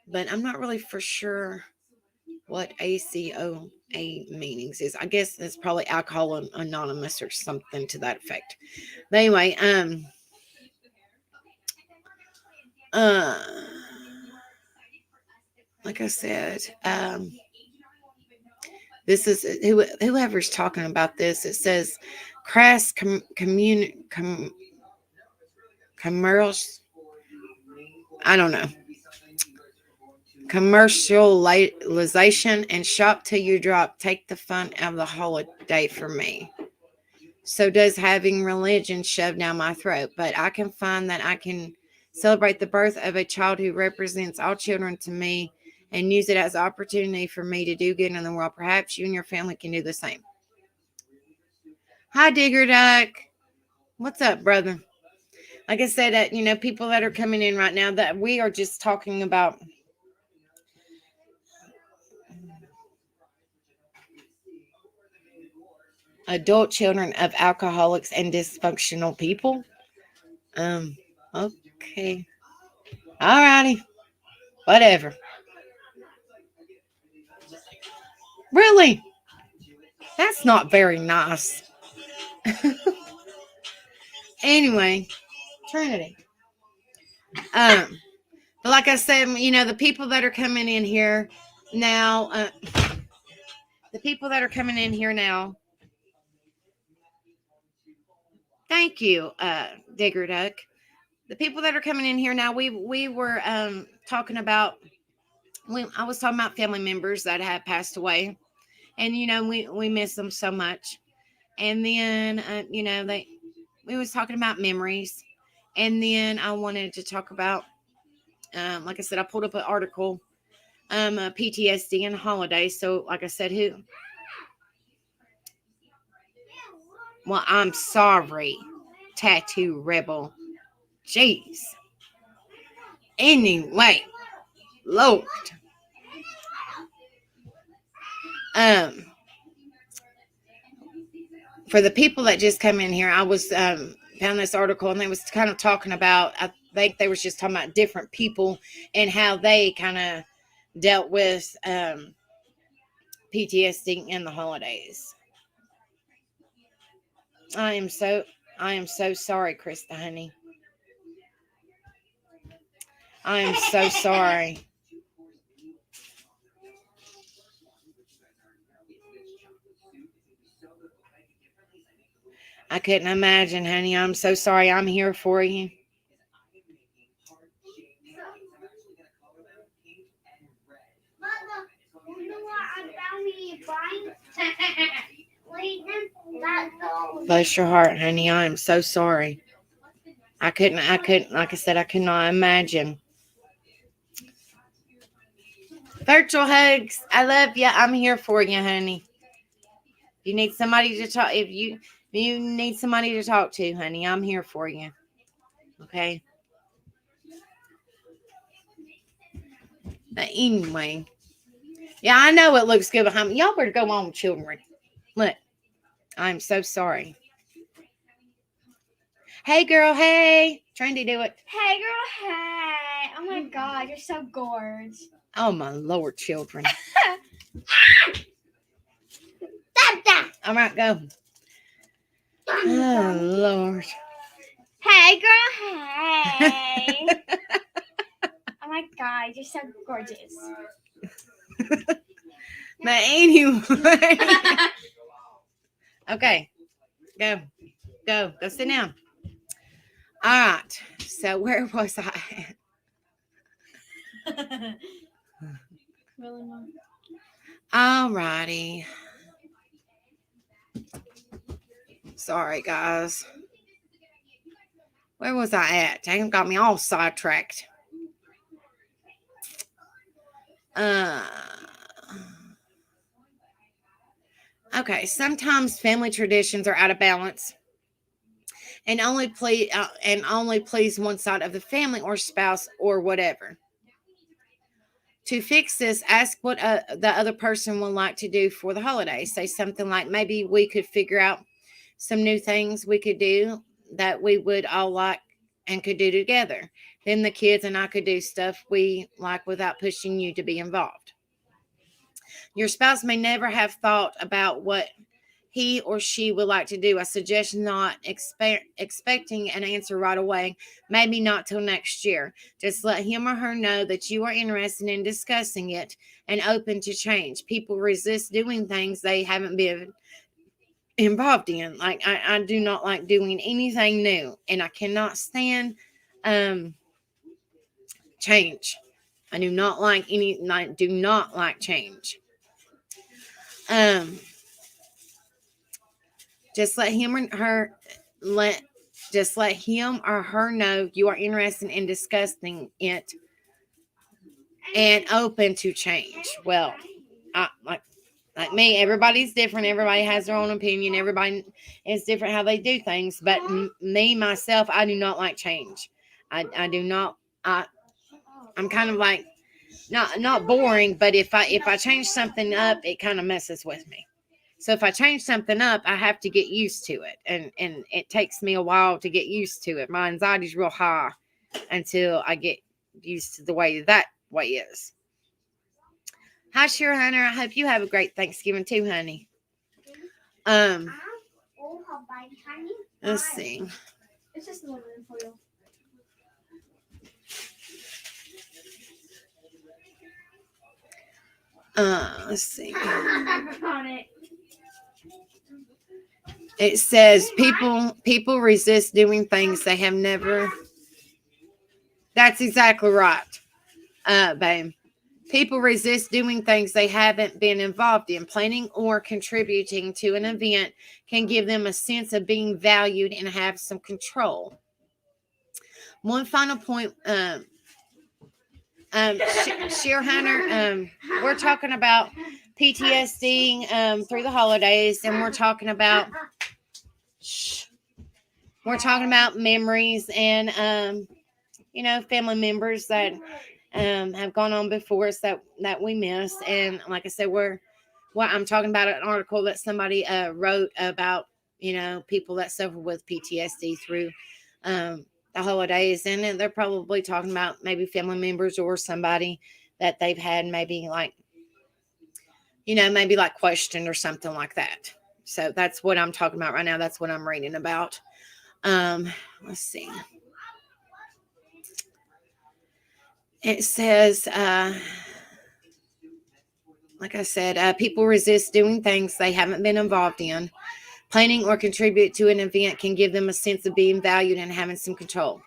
but I'm not really for sure what ACOA meanings is. I guess it's probably Alcohol Anonymous or something to that effect. But anyway, like I said, this is whoever's talking about this. It says crass commercials. I don't know. Commercialization and shop till you drop. Take the fun out of the holiday for me. So does having religion shoved down my throat. But I can find that I can celebrate the birth of a child who represents all children to me and use it as an opportunity for me to do good in the world. Perhaps you and your family can do the same. Hi, Digger Duck. What's up, brother? Like I said, people that are coming in right now, that we are just talking about adult children of alcoholics and dysfunctional people. Okay. Alrighty. Whatever. Really? That's not very nice. Anyway, Trinity. But like I said, the people that are coming in here now, thank you, Digger Duck. The people that are coming in here now, we were talking about, I was talking about family members that have passed away, and we miss them so much. And then we was talking about memories, and then I wanted to talk about, like I said, I pulled up an article, PTSD and holidays. So like I said, I'm sorry, Tattoo Rebel. Jeez. Anyway, Lord. For the people that just come in here, I was found this article, and they was kind of talking about, I think they was just talking about different people and how they kind of dealt with PTSD in the holidays. I am so sorry, Krista, honey. I am so sorry. I couldn't imagine, honey. I'm so sorry. I'm here for you. You know what? I found me a blind. Bless your heart, honey. I am so sorry. I couldn't, like I said, I could not imagine. Virtual hugs. I love you. I'm here for you, honey. You need somebody to talk. If you need somebody to talk to, honey, I'm here for you. Okay. But anyway, yeah, I know it looks good behind me. Y'all better go on, children. Look, I'm so sorry. Hey, girl. Hey, Trendy, do it. Hey, girl. Hey. Oh my God, you're so gorgeous. Oh my Lord, children. All right, go. Oh Lord. Hey, girl. Hey. Oh my God, you're so gorgeous. But anyway. Okay. Go sit down. All right. So where was I? Really, Mom? All righty. Sorry, guys. Where was I at? Dang, got me all sidetracked. Okay. Sometimes family traditions are out of balance and only please one side of the family or spouse or whatever. To fix this, ask what the other person would like to do for the holidays. Say something like, maybe we could figure out some new things we could do that we would all like and could do together. Then the kids and I could do stuff we like without pushing you to be involved. Your spouse may never have thought about what he or she would like to do. I suggest not expecting an answer right away, maybe not till next year. Just let him or her know that you are interested in discussing it and open to change. People resist doing things they haven't been involved in. Like I do not like doing anything new, and I cannot stand change. I do not like change. Just let him or her know you are interested in discussing it and open to change. Well, I like me, everybody's different. Everybody has their own opinion. Everybody is different how they do things. But me, myself, I do not like change. I do not. I'm kind of like not boring, but if I change something up, it kind of messes with me. So if I change something up, I have to get used to it, and it takes me a while to get used to it. My anxiety's real high until I get used to the way that way is. Hi, Sheer Hunter. I hope you have a great Thanksgiving too, honey. Let's see. It's just a little bit for you. Let's see. It says people resist doing things they have never. That's exactly right, babe. People resist doing things they haven't been involved in. Planning or contributing to an event can give them a sense of being valued and have some control. One final point, Sheer Hunter, we're talking about PTSD through the holidays, and we're talking about memories and family members that have gone on before us that we miss. And like I said, I'm talking about an article that somebody wrote about people that suffer with PTSD through the holidays, and they're probably talking about maybe family members or somebody that they've had maybe like maybe like questioned or something like that. So that's what I'm talking about right now. That's what I'm reading about. Let's see. It says, like I said, people resist doing things they haven't been involved in. Planning or contribute to an event can give them a sense of being valued and having some control.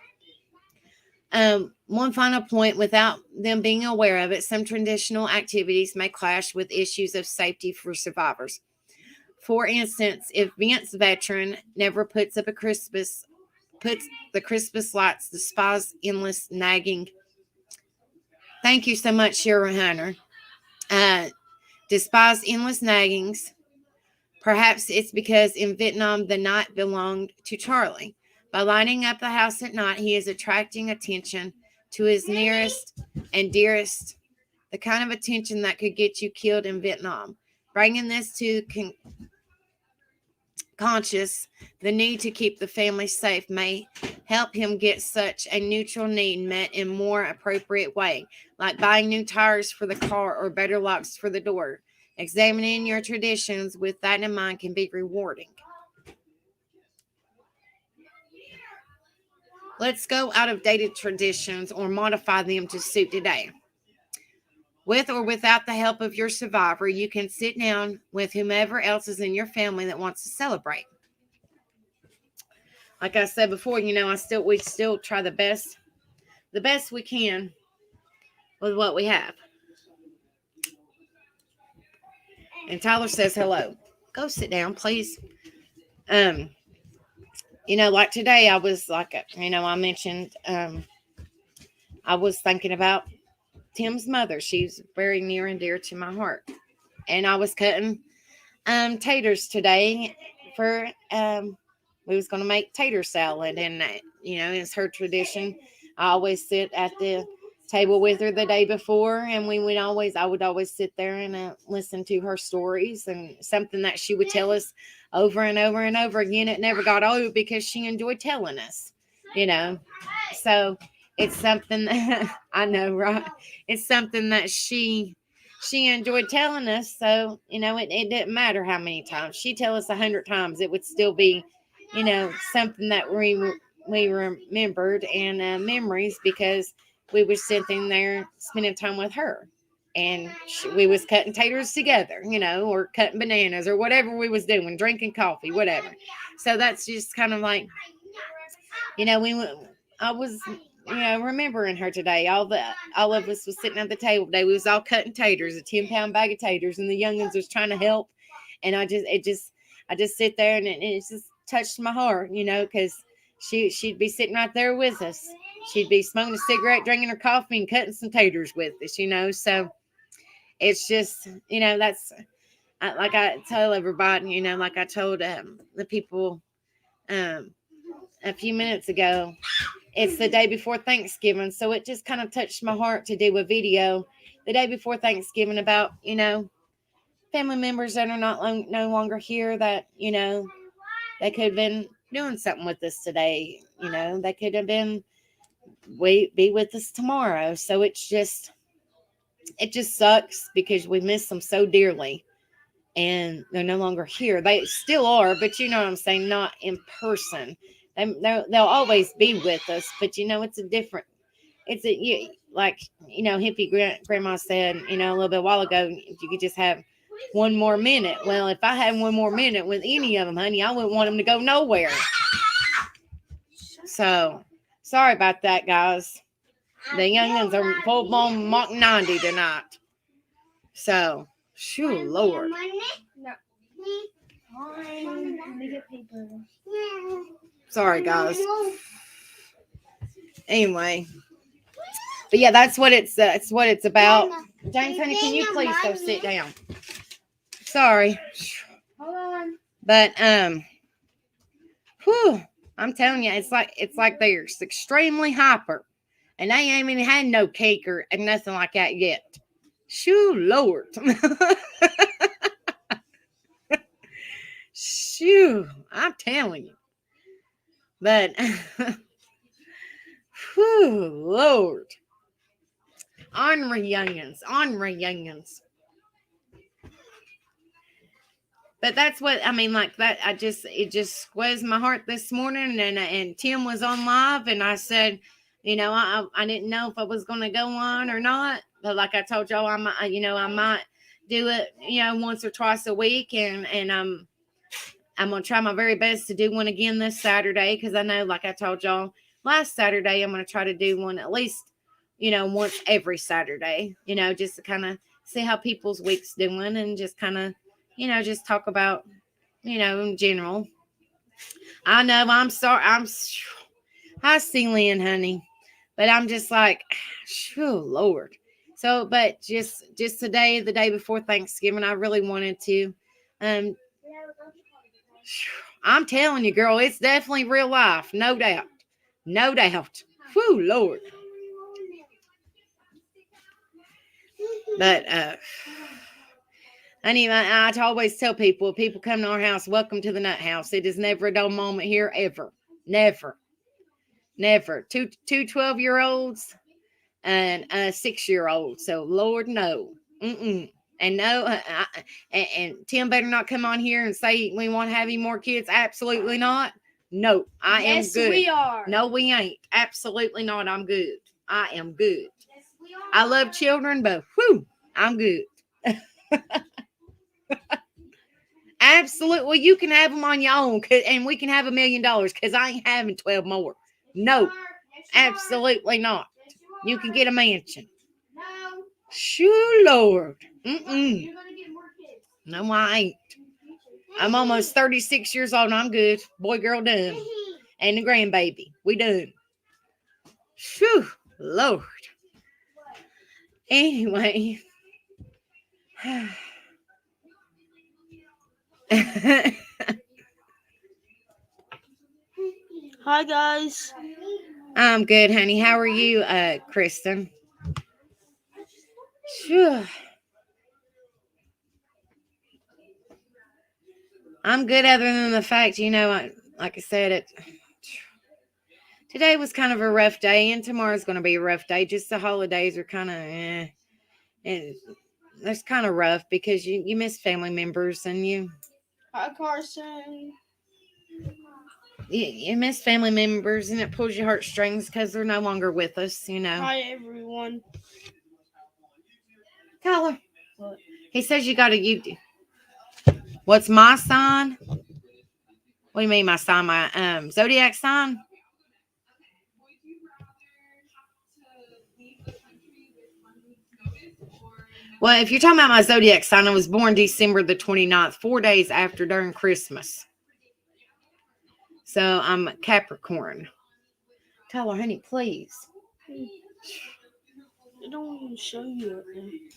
One final point, without them being aware of it, some traditional activities may clash with issues of safety for survivors. For instance, if Vince veteran never puts the Christmas lights, despise endless nagging. Thank you so much, Shira Hunter. Despise endless naggings. Perhaps it's because in Vietnam the night belonged to Charlie. By lighting up the house at night, he is attracting attention to his nearest and dearest, the kind of attention that could get you killed in Vietnam. Bringing this to conscious, the need to keep the family safe may help him get such a neutral need met in more appropriate way, like buying new tires for the car or better locks for the door. Examining your traditions with that in mind can be rewarding. Let's go out of dated traditions or modify them to suit today. With or without the help of your survivor, you can sit down with whomever else is in your family that wants to celebrate. Like I said before, we still try the best we can with what we have. And Tyler says hello. Go sit down, please. Like today, I was like, I mentioned, I was thinking about Tim's mother. She's very near and dear to my heart. And I was cutting taters today for we was going to make tater salad, and it's her tradition. I always sit at the table with her the day before, and I would always sit there and listen to her stories, and something that she would tell us over and over and over again. It never got old because she enjoyed telling us, so it's something that I know, right? It's something that she enjoyed telling us. So, it didn't matter how many times. She'd tell us 100 times. It would still be, something that we remembered and memories, because we were sitting there spending time with her. And we was cutting taters together, or cutting bananas or whatever we was doing, drinking coffee, whatever. So that's just kind of like, I was remembering her today. All of us was sitting at the table today. We was all cutting taters, a 10-pound bag of taters, and the youngins was trying to help. And I just sit there, and it just touched my heart, because she'd be sitting right there with us. She'd be smoking a cigarette, drinking her coffee, and cutting some taters with us, So it's just, that's like I tell everybody, like I told the people a few minutes ago. It's the day before Thanksgiving, so it just kind of touched my heart to do a video the day before Thanksgiving about, family members that are no longer here, that, they could have been doing something with us today. They could have been be with us tomorrow. So it just sucks because we miss them so dearly, and they're no longer here. They still are, but you know what I'm saying, not in person. They'll always be with us, but it's a different. Like hippie grandma said, a little bit while ago, if you could just have one more minute. Well, if I had one more minute with any of them, honey, I wouldn't want them to go nowhere. So sorry about that, guys. The youngins are full blown Mach 90 tonight. So, shoo, Lord. Sorry, guys. Anyway, but yeah, that's what it's about. James, honey, can you please go sit down? Sorry. Hold on. But I'm telling you, it's like they're extremely hyper, and they ain't even had no cake or nothing like that yet. Shoo, Lord. Shoo, I'm telling you. But whew, Lord. On reunions. But that's what I mean, like that. It just squeezed my heart this morning, and Tim was on live, and I said, I didn't know if I was going to go on or not, but like I told y'all, I might do it, once or twice a week, and I'm gonna try my very best to do one again this Saturday because I know, like I told y'all last Saturday, I'm gonna try to do one at least, once every Saturday, just to kind of see how people's week's doing and just kind of, just talk about, in general. I know I'm sorry. I see Lynn, honey, but I'm just like, oh Lord. So, but just today, the day before Thanksgiving, I really wanted to, um, I'm telling you, girl, it's definitely real life, no doubt, no doubt. Whew, Lord. But honey, I always tell people, if people come to our house, welcome to the nut house. It is never a dull moment here, ever, never, never. Two 12-year-olds and a 6-year-old. So Lord, no. Mm-mm. And no, and Tim better not come on here and say we want to have any more kids. Absolutely not. No, I am good. Yes, we are. No, we ain't. Absolutely not. I'm good. I am good. I love children, but whew, I'm good. Absolutely. Well, you can have them on your own, and we can have $1 million because I ain't having 12 more. No, absolutely not. You can get a mansion. No. Shoo, Lord. Mm-mm. You're gonna get more kids. No, I ain't. I'm almost 36 years old and I'm good. Boy, girl, done. And the grandbaby. We done. Shoo, Lord. Anyway. Hi, guys. I'm good, honey. How are you, Kristen? Phew. I'm good, other than the fact, like I said, today was kind of a rough day, and tomorrow's going to be a rough day. Just the holidays are kind of, and it's kind of rough because you miss family members, and Hi, Carson. you miss family members, and it pulls your heartstrings because they're no longer with us. Hi, everyone. Tyler, What? he says you got a What's my sign? What do you mean my sign? My zodiac sign? Well, if you're talking about my zodiac sign, I was born December the 29th, 4 days after during Christmas. So I'm Capricorn. Tyler, honey, please. I don't even show you it.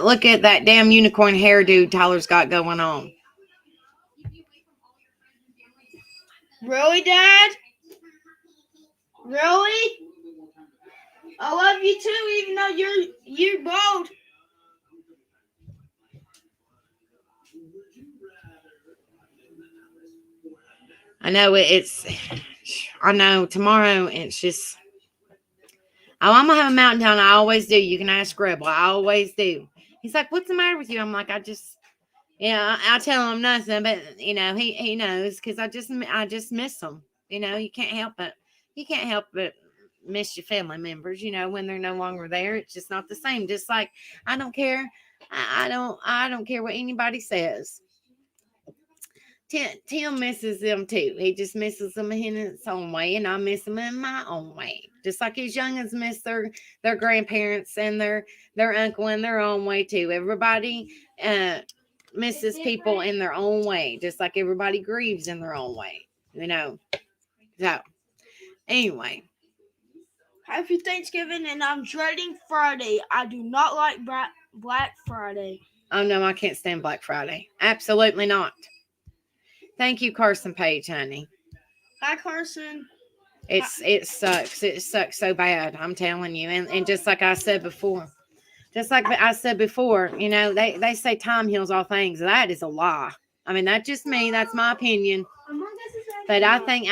Look at that damn unicorn hairdo Tyler's got going on. Really, Dad? Really? I love you too, even though you're bald. I know I know tomorrow it's just, I'm going to have a mountain town. I always do. You can ask Rebel. I always do. He's like, what's the matter with you? I'm like, I tell him nothing, but he knows because I just miss him. You can't help it. You can't help but miss your family members. When they're no longer there, it's just not the same. Just like I don't care. I don't care what anybody says. Tim misses them too. He just misses them in his own way, and I miss them in my own way. Just like his youngins miss their grandparents and their uncle in their own way too. Everybody misses people in their own way, just like everybody grieves in their own way. So anyway, Happy Thanksgiving, and I'm dreading Friday. I do not like Black Friday. Oh no, I can't stand Black Friday. Absolutely not. Thank you, Carson Page, honey. Hi, Carson. It sucks. It sucks so bad. I'm telling you. And just like I said before, they say time heals all things. That is a lie. I mean, that's just me. That's my opinion. But I think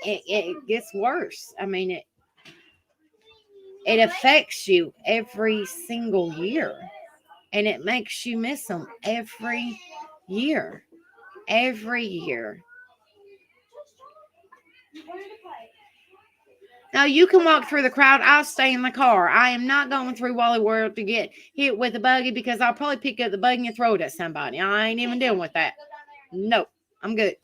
it gets worse. I mean, it affects you every single year. And it makes you miss them every year. Every year. Now you can walk through the crowd. I'll stay in the car. I am not going through Wally World to get hit with a buggy because I'll probably pick up the buggy and throw it at somebody. I ain't even dealing with that. Nope. I'm good.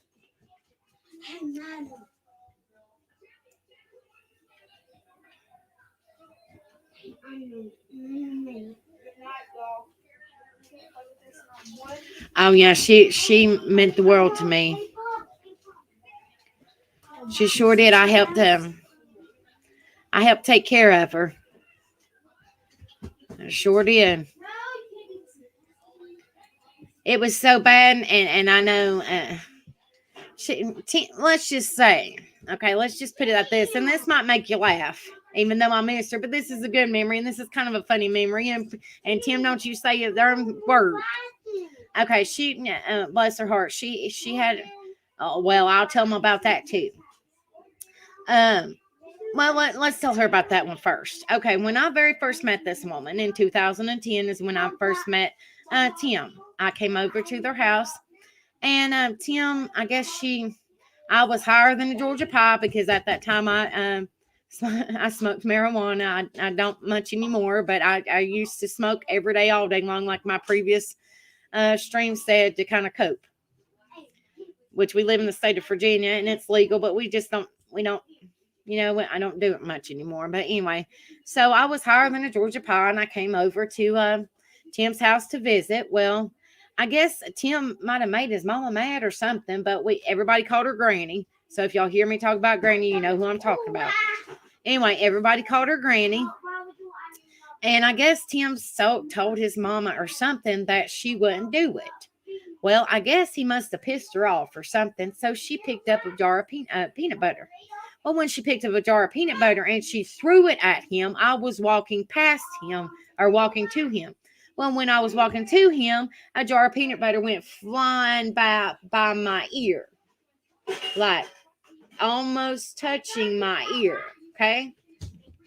Oh yeah, she meant the world to me. She sure did. I helped take care of her. I sure did. It was so bad, and I know. Let's just say, okay, let's just put it like this, and this might make you laugh, even though I missed her. But this is a good memory, and this is kind of a funny memory. And Tim, don't you say a darn word. Okay, bless her heart. She had. Oh well, I'll tell them about that too. Well, let's tell her about that one first. Okay, when I very first met this woman in 2010 is when I first met Tim. I came over to their house, and Tim, I was higher than the Georgia Pie because at that time I smoked marijuana. I don't much anymore, but I used to smoke every day, all day long, like my previous stream said, to kind of cope. Which we live in the state of Virginia and it's legal, but we don't. I don't do it much anymore. But anyway, so I was higher than a Georgia Pie, and I came over to Tim's house to visit. Well, I guess Tim might have made his mama mad or something, but everybody called her Granny. So if y'all hear me talk about Granny, you know who I'm talking about. Anyway, everybody called her Granny. And I guess Tim told his mama or something that she wouldn't do it. Well, I guess he must have pissed her off or something. So she picked up a jar of peanut butter. Well, when she picked up a jar of peanut butter and she threw it at him, I was walking past him or walking to him. Well, when I was walking to him, a jar of peanut butter went flying by my ear, like almost touching my ear. Okay.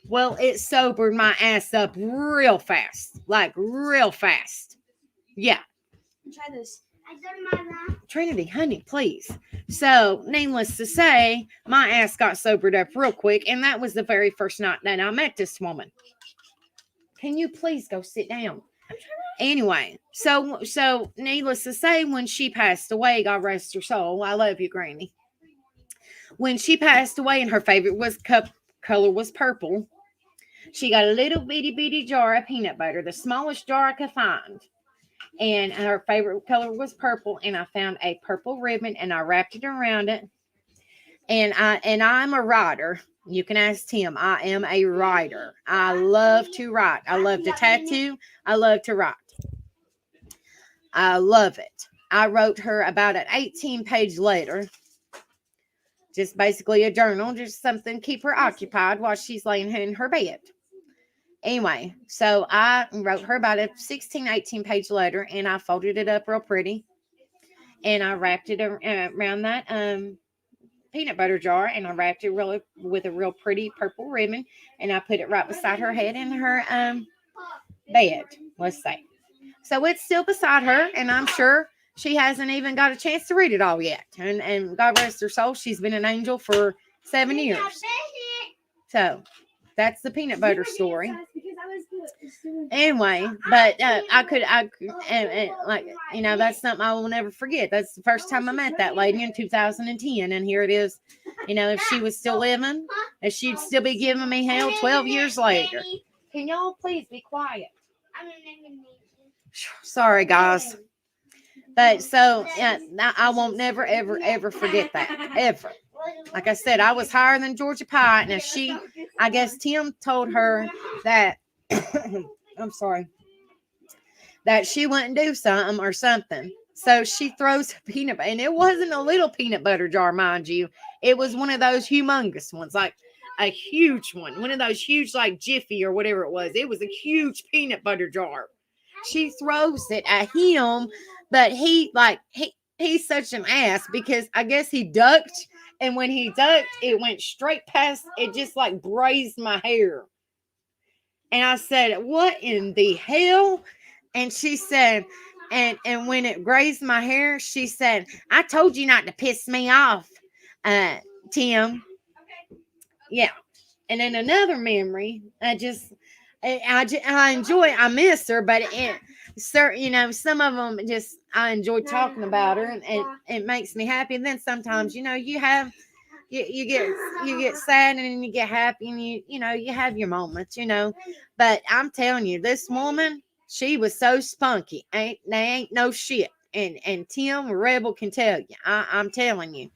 Well, it sobered my ass up real fast, like real fast. Yeah. Try this. Trinity, honey, please. So, needless to say, my ass got sobered up real quick, and that was the very first night that I met this woman. Can you please go sit down? Anyway, so needless to say, when she passed away, God rest her soul. I love you, Granny. When she passed away, and her favorite color was purple, she got a little bitty jar of peanut butter, the smallest jar I could find. And her favorite color was purple, and I found a purple ribbon and I wrapped it around it. And I'm a writer. You can ask Tim. I am a writer. I love to write. I love to tattoo. I love to write. I love it. I wrote her about an 18-page letter. Just basically a journal, just something to keep her occupied while she's laying in her bed. Anyway, so I wrote her about a 18-page letter, and I folded it up real pretty, and I wrapped it around that peanut butter jar, and I wrapped it with a real pretty purple ribbon, and I put it right beside her head in her bed, let's say. So it's still beside her, and I'm sure she hasn't even got a chance to read it all yet. And God rest her soul, she's been an angel for 7 years. So that's the peanut butter story. Anyway, but that's something I will never forget. That's the first time I met that lady in 2010, and here it is. If she was still living, if she'd still be giving me hell 12 years later. Can y'all please be quiet? Sorry, guys. But so I won't never ever forget that ever. Like I said, I was higher than Georgia Pie, and I guess Tim told her that I'm sorry, that she wouldn't do something or something. So she throws a peanut butter, and it wasn't a little peanut butter jar, mind you. It was one of those humongous ones, like a huge one of those huge, like Jiffy or whatever it was. It was a huge peanut butter jar. She throws it at him, but he's such an ass because I guess he ducked, and when he ducked, it went straight past. It just like grazed my hair. And I said, what in the hell? And she said, and when it grazed my hair, she said, I told you not to piss me off, uh, Tim. Yeah. And then another memory, I enjoy, I miss her, but sir, some of them just, I enjoy talking about her, and it makes me happy. And then sometimes, you get sad, and then you get happy, and you have your moments, but I'm telling you, this woman, she was so spunky. They ain't no shit. And Tim Rebel can tell you, I'm telling you,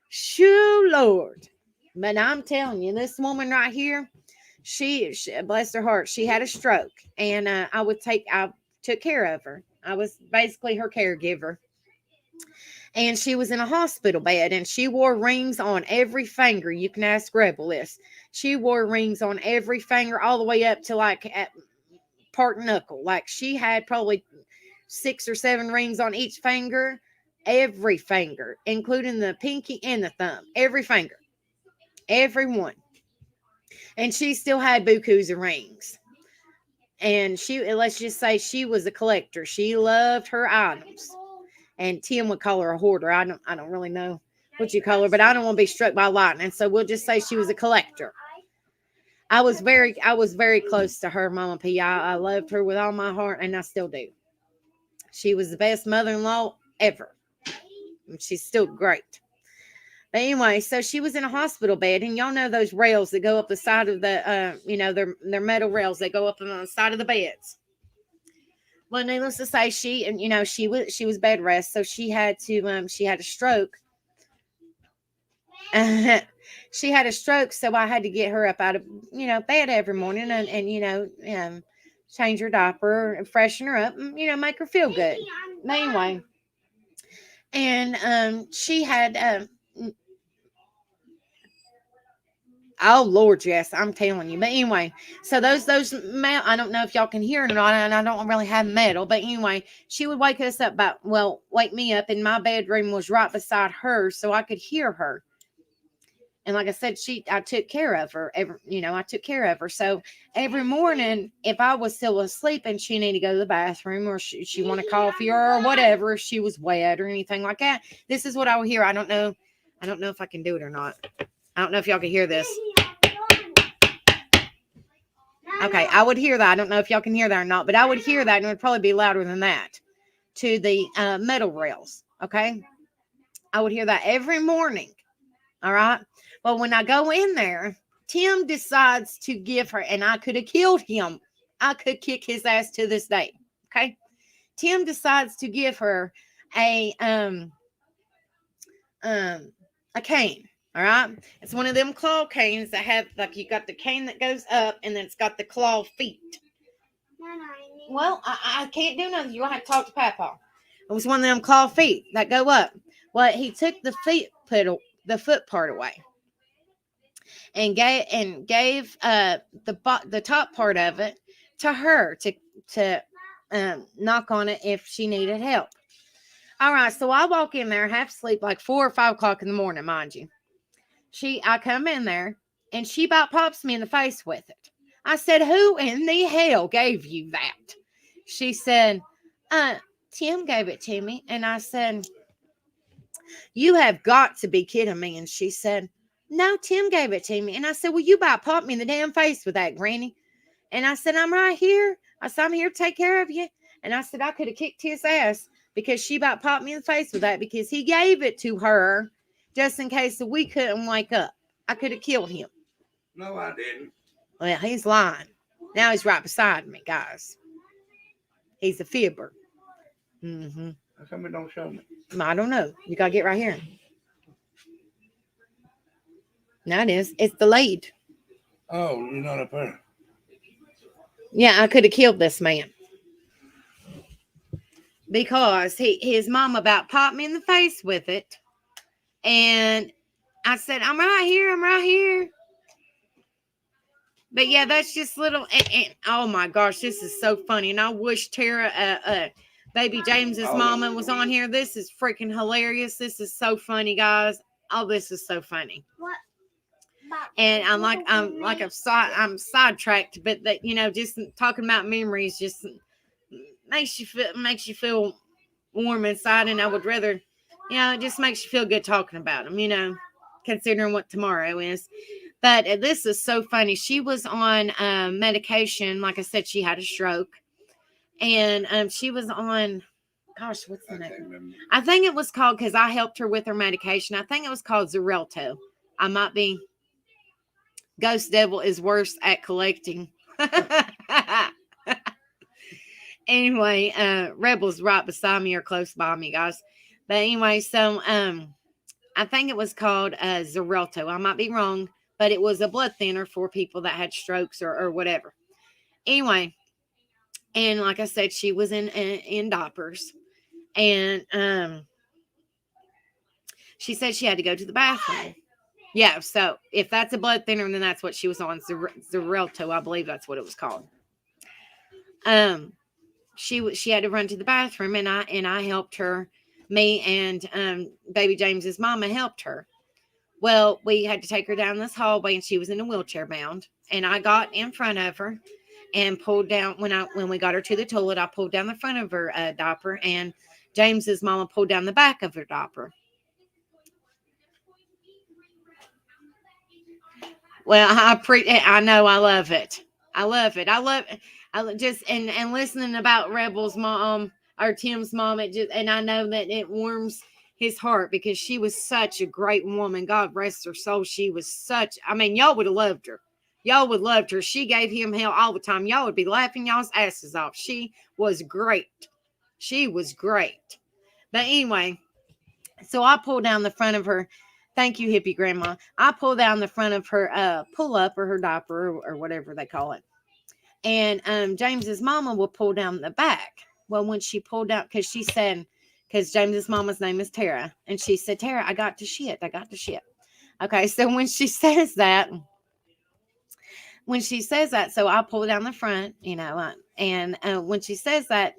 shoo Lord. But I'm telling you, this woman right here, she bless her heart, she had a stroke, and I took care of her. I was basically her caregiver. And she was in a hospital bed, and she wore rings on every finger. You can ask Rebel this. She wore rings on every finger, all the way up to like at part knuckle. Like, she had probably 6 or 7 rings on each finger, every finger, including the pinky and the thumb, every finger, every one. And she still had bukus of rings. And let's just say, she was a collector. She loved her items. And Tim would call her a hoarder. I don't really know what you call her, but I don't want to be struck by lightning. So we'll just say she was a collector. I was very close to her, Mama P. I loved her with all my heart, and I still do. She was the best mother-in-law ever. And she's still great. But anyway, so she was in a hospital bed, and y'all know those rails that go up the side of the, they're metal rails that go up on the side of the beds. Well, needless to say, she was bed rest, so she had a stroke. She had a stroke, so I had to get her up out of bed every morning, and change her diaper and freshen her up, and make her feel good. But anyway, and she had oh Lord, yes, I'm telling you. But anyway, so those I don't know if y'all can hear it or not, and I don't really have metal. But anyway, she would wake us up wake me up, and my bedroom was right beside hers, so I could hear her. And like I said, I took care of her. I took care of her. So every morning, if I was still asleep and she needed to go to the bathroom, or she wanted coffee or whatever, if she was wet or anything like that, this is what I would hear. I don't know if I can do it or not. I don't know if y'all can hear this. Okay, I would hear that. I don't know if y'all can hear that or not, but I would hear that, and it would probably be louder than that, to the metal rails. Okay, I would hear that every morning. All right. Well, when I go in there, Tim decides to give her, and I could have killed him. I could kick his ass to this day. Okay. Tim decides to give her a cane. All right. It's one of them claw canes that have, like, you got the cane that goes up, and then it's got the claw feet. Well, I can't do nothing. You'll have to talk to Papa. It was one of them claw feet that go up. Well, he took the foot part away, and gave the top part of it to her to knock on it if she needed help. All right, so I walk in there half asleep, like 4 or 5 o'clock in the morning, mind you. I come in there, and she about pops me in the face with it. I said, "Who in the hell gave you that?" She said, "Tim gave it to me." And I said, "You have got to be kidding me." And she said, "No, Tim gave it to me." And I said, "Well, you about popped me in the damn face with that, Granny." And I said, "I'm right here." I said, "I'm here to take care of you." And I said, I could have kicked his ass because she about popped me in the face with that, because he gave it to her just in case that we couldn't wake up. I could have killed him. No, I didn't. Well, he's lying. Now he's right beside me, guys. He's a fibber. Mm-hmm. How come it don't show me? I don't know. You got to get right here. No, it is. It's delayed. Oh, you're not up there. Yeah, I could have killed this man. Because his mom about popped me in the face with it. And I said, I'm right here. But yeah, that's just little. And oh my gosh, this is so funny. And I wish Tara, baby James's mama was on here. This is freaking hilarious. This is so funny, guys. Oh, this is so funny. What? And I'm sidetracked, but that, just talking about memories just makes you feel warm inside, and I would rather, it just makes you feel good talking about them, considering what tomorrow is. But this is so funny. She was on medication. Like I said, she had a stroke, and she was on, gosh, what's the name? I think it was called, because I helped her with her medication. I think it was called Xarelto. I might be. Ghost Devil is worse at collecting. Anyway, Rebel's right beside me or close by me, guys. But anyway, so I think it was called Xarelto. I might be wrong, but it was a blood thinner for people that had strokes or whatever. Anyway, and like I said, she was in diapers, and she said she had to go to the bathroom. Yeah, so if that's a blood thinner, then that's what she was on. Xarelto, I believe that's what it was called. She had to run to the bathroom, and I helped her. Me and baby James's mama helped her. Well, we had to take her down this hallway, and she was in a wheelchair bound. And I got in front of her and pulled down when we got her to the toilet. I pulled down the front of her diaper, and James's mama pulled down the back of her diaper. Well, I know, I love it. I love it. Just and listening about Rebel's mom or Tim's mom. And I know that it warms his heart, because she was such a great woman. God rest her soul. She was y'all would have loved her. Y'all would have loved her. She gave him hell all the time. Y'all would be laughing y'all's asses off. She was great. She was great. But anyway, so I pulled down the front of her. Thank you, hippie grandma. I pulled down the front of her pull up, or her diaper, or whatever they call it. And James's mama will pull down the back. Well, when she pulled out, because she said, because James's mama's name is Tara, and she said, Tara, I got to shit. Okay, so when she says that, so I pull down the front, and when she says that,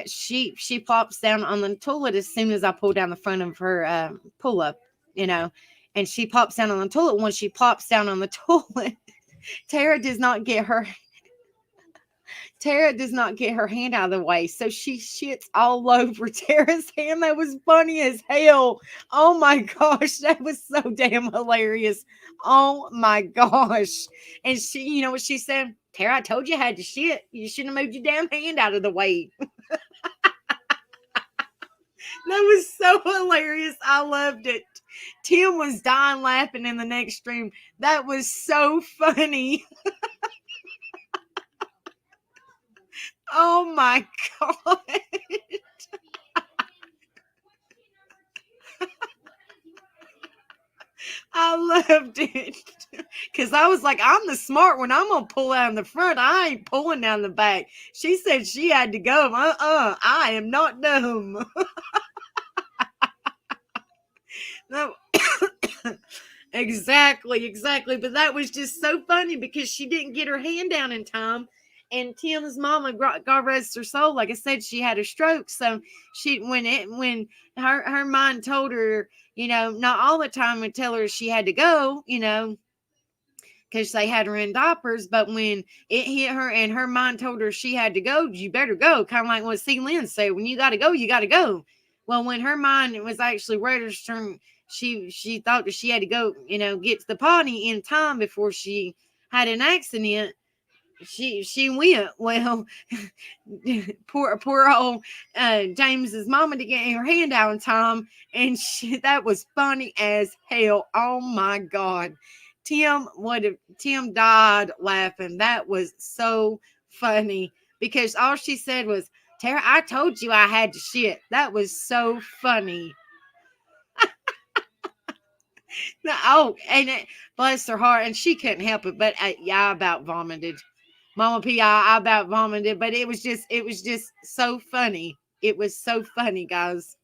she plops down on the toilet as soon as I pull down the front of her pull up, and she pops down on the toilet. When she plops down on the toilet, Tara does not get her hand out of the way, so she shits all over Tara's hand. That was funny as hell. Oh my gosh, that was so damn hilarious. Oh my gosh. And she, you know what she said? Tara, I told you I had to shit. You shouldn't have moved your damn hand out of the way. That was so hilarious. I loved it. Tim was dying laughing in the next room. That was so funny. Oh my God. I loved it. Because I was like, I'm the smart one. I'm going to pull out in the front. I ain't pulling down the back. She said she had to go. I am not dumb. No. Exactly. But that was just so funny, because she didn't get her hand down in time. And Tim's mama, God rest her soul, like I said, she had a stroke. So when her mind told her, not all the time would tell her she had to go, because they had her in diapers. But when it hit her and her mind told her she had to go, you better go. Kind of like what C. Lynn said, when you got to go, you got to go. Well, when her mind was actually registering, she thought that she had to go, get to the potty in time before she had an accident. She went. Well, poor old James's mama to get her hand out in time, and that was funny as hell. Oh my God. Tim died laughing. That was so funny, because all she said was, Tara, I told you I had to shit. That was so funny. And bless her heart, and she couldn't help it, but I about vomited. Mama P, I about vomited, but it was just so funny. It was so funny, guys.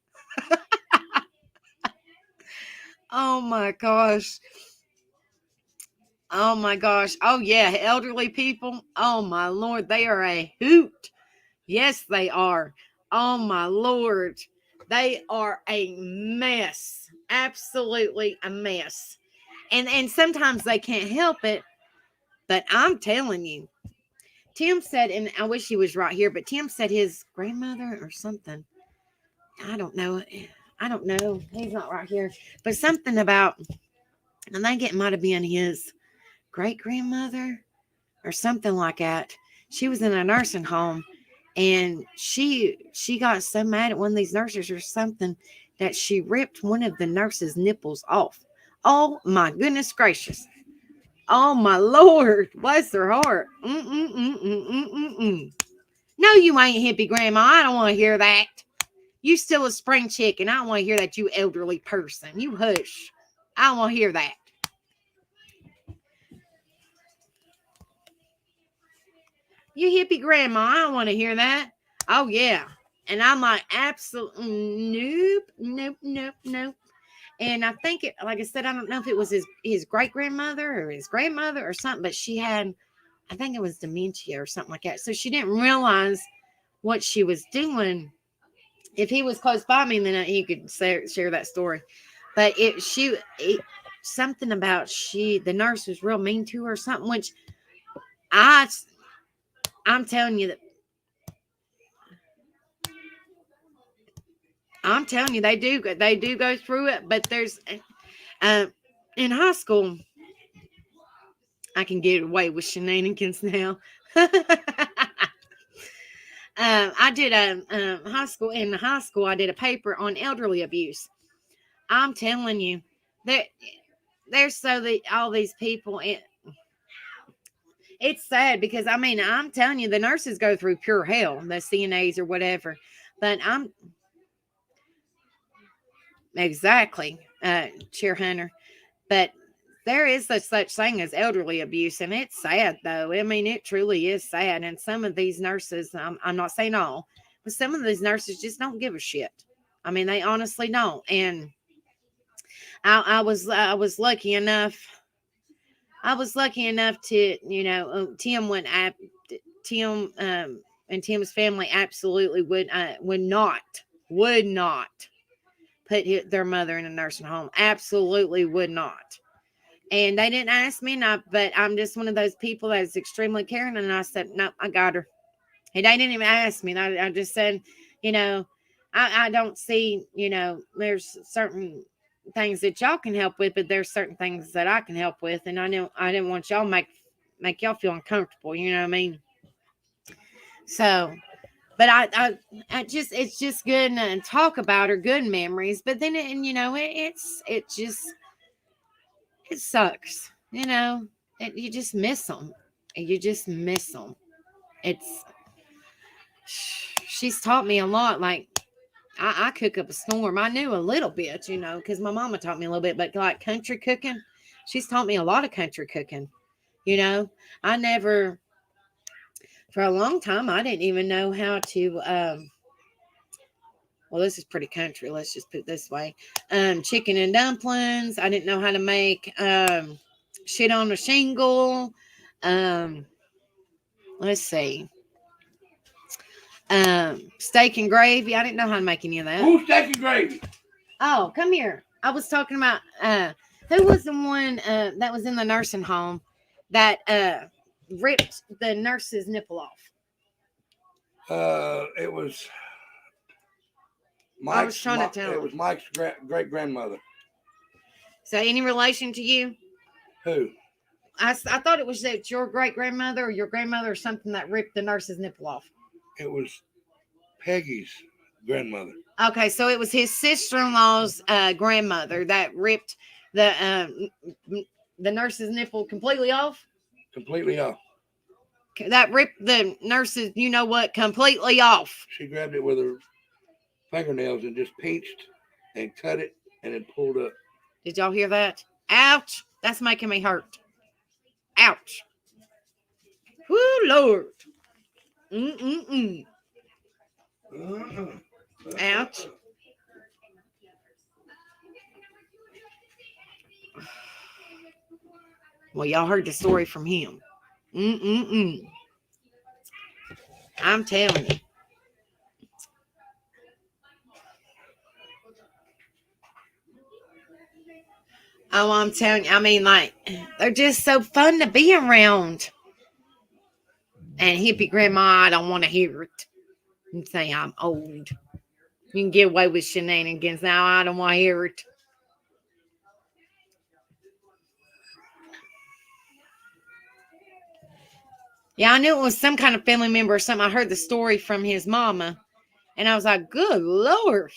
Oh my gosh. Oh my gosh. Oh yeah, elderly people. Oh my Lord, they are a hoot. Yes, they are. Oh my Lord. They are a mess. Absolutely a mess. And sometimes they can't help it. But I'm telling you, Tim said, and I wish he was right here, but Tim said his grandmother or something. I don't know. I don't know. He's not right here. But something about, I think it might have been his great grandmother or something like that. She was in a nursing home, and she got so mad at one of these nurses or something that she ripped one of the nurses' nipples off. Oh my goodness gracious. Oh my Lord. Bless her heart. Mm-mm-mm-mm-mm-mm. No, you ain't hippie grandma. I don't want to hear that. You still a spring chicken. I don't want to hear that, you elderly person. You hush. I don't want to hear that. You hippie grandma. I don't want to hear that. Oh, yeah. And I'm like, absolutely nope, nope, nope, nope. And I think it, like I said, I don't know if it was his great grandmother or his grandmother or something, but she had, I think it was dementia or something like that. So she didn't realize what she was doing. If he was close by me, then he could share that story. But something about the nurse was real mean to her or something, which I'm telling you that I'm telling you they do go through it. But there's in high school, I can get away with shenanigans now. I did a high school. In high school, I did a paper on elderly abuse. I'm telling you, that there's all these people. It's sad because I mean, I'm telling you, the nurses go through pure hell, the CNAs or whatever. But I'm exactly Chair Hunter. But there is such thing as elderly abuse, and it's sad though. I mean, it truly is sad. And some of these nurses, I'm not saying all, but some of these nurses just don't give a shit. I mean, they honestly don't. And I was lucky enough. I was lucky enough to, Tim and Tim's family absolutely would not put their mother in a nursing home. Absolutely would not. And they didn't ask me, but I'm just one of those people that is extremely caring. And I said, no, I got her. And they didn't even ask me. And I just said, you know, I don't see, there's certain things that y'all can help with, but there's certain things that I can help with. And I didn't want y'all make y'all feel uncomfortable. You know what I mean? So, but I just, it's just good to talk about her good memories. But then, it sucks. You just miss them. You just miss them. She's taught me a lot. Like, I cook up a storm. I knew a little bit, because my mama taught me a little bit, but like country cooking, she's taught me a lot of country cooking. I never, for a long time, I didn't even know how to, well, this is pretty country. Let's just put it this way. Chicken and dumplings. I didn't know how to make, shit on a shingle. Let's see. Steak and gravy. I didn't know how to make any of that. Who's steak and gravy? Oh, come here. I was talking about who was the one that was in the nursing home that ripped the nurse's nipple off? It was Mike's. I was trying to tell It him. was Mike's great grandmother. So, any relation to you? Who? I thought it was that your great grandmother or your grandmother or something that ripped the nurse's nipple off. It was Peggy's grandmother. Okay, so it was his sister-in-law's grandmother that ripped the nurse's nipple completely off. Completely off. That ripped the nurse's, completely off. She grabbed it with her fingernails and just pinched and cut it and it pulled up. Did y'all hear that? Ouch! That's making me hurt. Ouch! Whoo, Lord! Mm-mm-mm. Ouch! Well, y'all heard the story from him. Mm-mm-mm. I'm telling you. Oh, I'm telling you, I mean, like, they're just so fun to be around. And hippie grandma, I don't want to hear it. You say I'm old. You can get away with shenanigans now. I don't want to hear it. Yeah, I knew it was some kind of family member or something. I heard the story from his mama. And I was like, good Lord.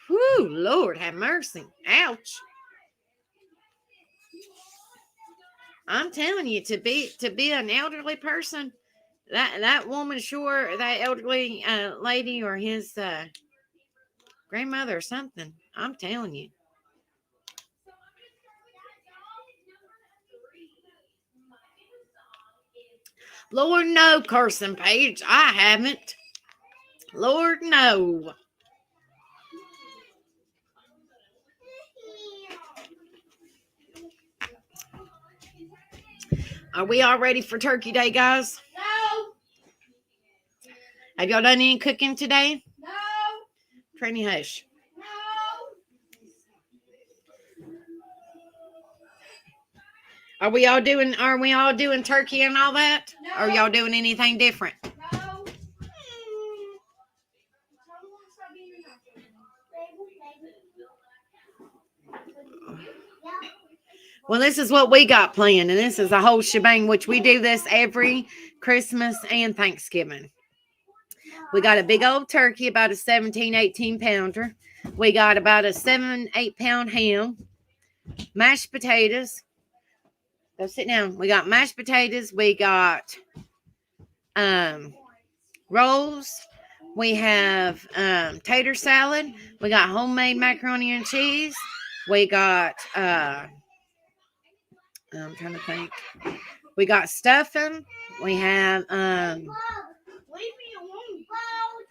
Whew, Lord, have mercy. Ouch. I'm telling you, to be an elderly person, that woman sure, that elderly lady or his grandmother or something. I'm telling you. Lord, no, Carson Page. I haven't. Lord, no. Are we all ready for Turkey Day, guys? No. Have y'all done any cooking today? No. Trini, hush. No. Are we all doing turkey and all that? No. Or are y'all doing anything different? No. Well, this is what we got planned, and this is a whole shebang, which we do this every Christmas and Thanksgiving. We got a big old turkey, about a 17, 18 pounder. We got about a 7, 8 pound ham, mashed potatoes. Go sit down. We got mashed potatoes. We got rolls. We have tater salad. We got homemade macaroni and cheese. We got I'm trying to think. We got stuffing. We have trying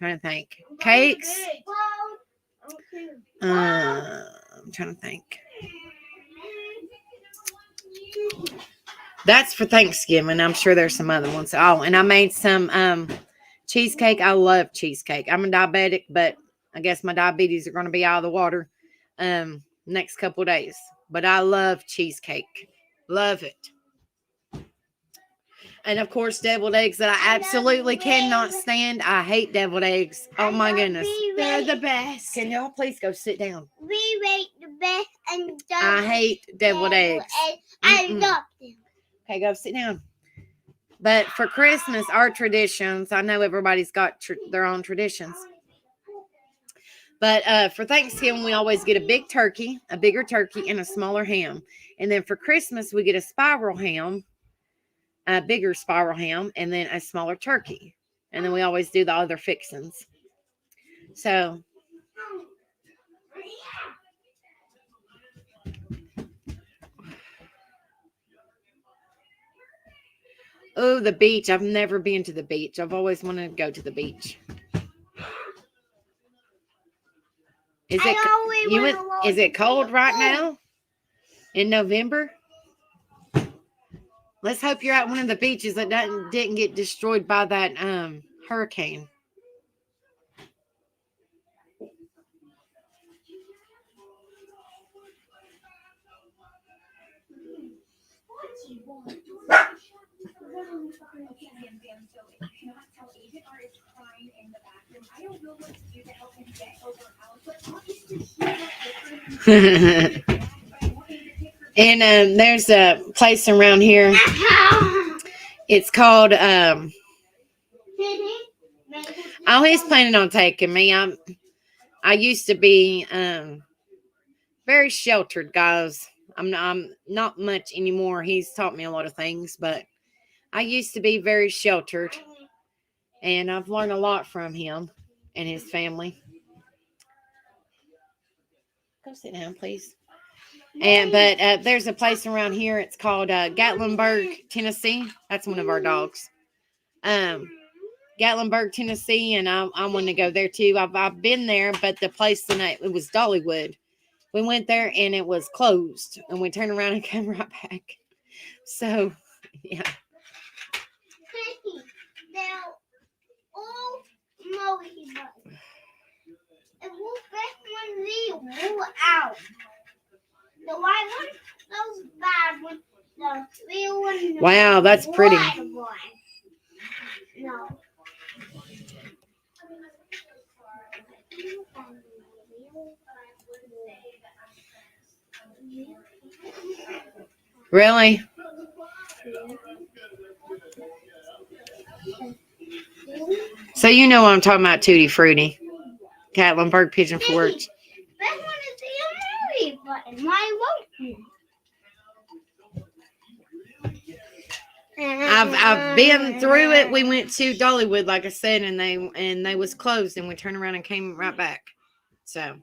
to think. Cakes. I'm trying to think. That's for Thanksgiving. I'm sure there's some other ones. Oh, and I made some cheesecake. I love cheesecake. I'm a diabetic, but I guess my diabetes are going to be out of the water next couple of days. But I love cheesecake. Love it. And of course, deviled eggs that I absolutely cannot stand. I hate deviled eggs. Oh my goodness. They're the best. Can y'all please go sit down? We rate the best and I hate deviled eggs. I love them. Okay, go sit down. But for Christmas, our traditions, I know everybody's got their own traditions. But for Thanksgiving, we always get a big turkey, a bigger turkey, and a smaller ham. And then for Christmas, we get a spiral ham, a bigger spiral ham, and then a smaller turkey. And then we always do the other fixings. So, oh, the beach. I've never been to the beach. I've always wanted to go to the beach. Is it cold right now in November? Let's hope you're at one of the beaches that didn't get destroyed by that hurricane. And there's a place around here. It's called oh, he's planning on taking me. I used to be very sheltered, guys. I'm not much anymore. He's taught me a lot of things, but I used to be very sheltered, and I've learned a lot from him and his family. Go sit down, please. But there's a place around here. It's called Gatlinburg, Tennessee. That's one of our dogs. Gatlinburg, Tennessee, and I want to go there too. I've been there, but the place tonight, it was Dollywood. We went there and it was closed, and we turned around and came right back. So, yeah. Now, all Molly buttons. And we'll best one leave out. The white one, those bad one, the real one. Wow, that's pretty. White one. No. Really? So you know what I'm talking about, Tutti Frutti. Gatlinburg Pigeon Forge. That one is the Mary button. Why won't you? I've been through it. We went to Dollywood, like I said, and they was closed, and we turned around and came right back. So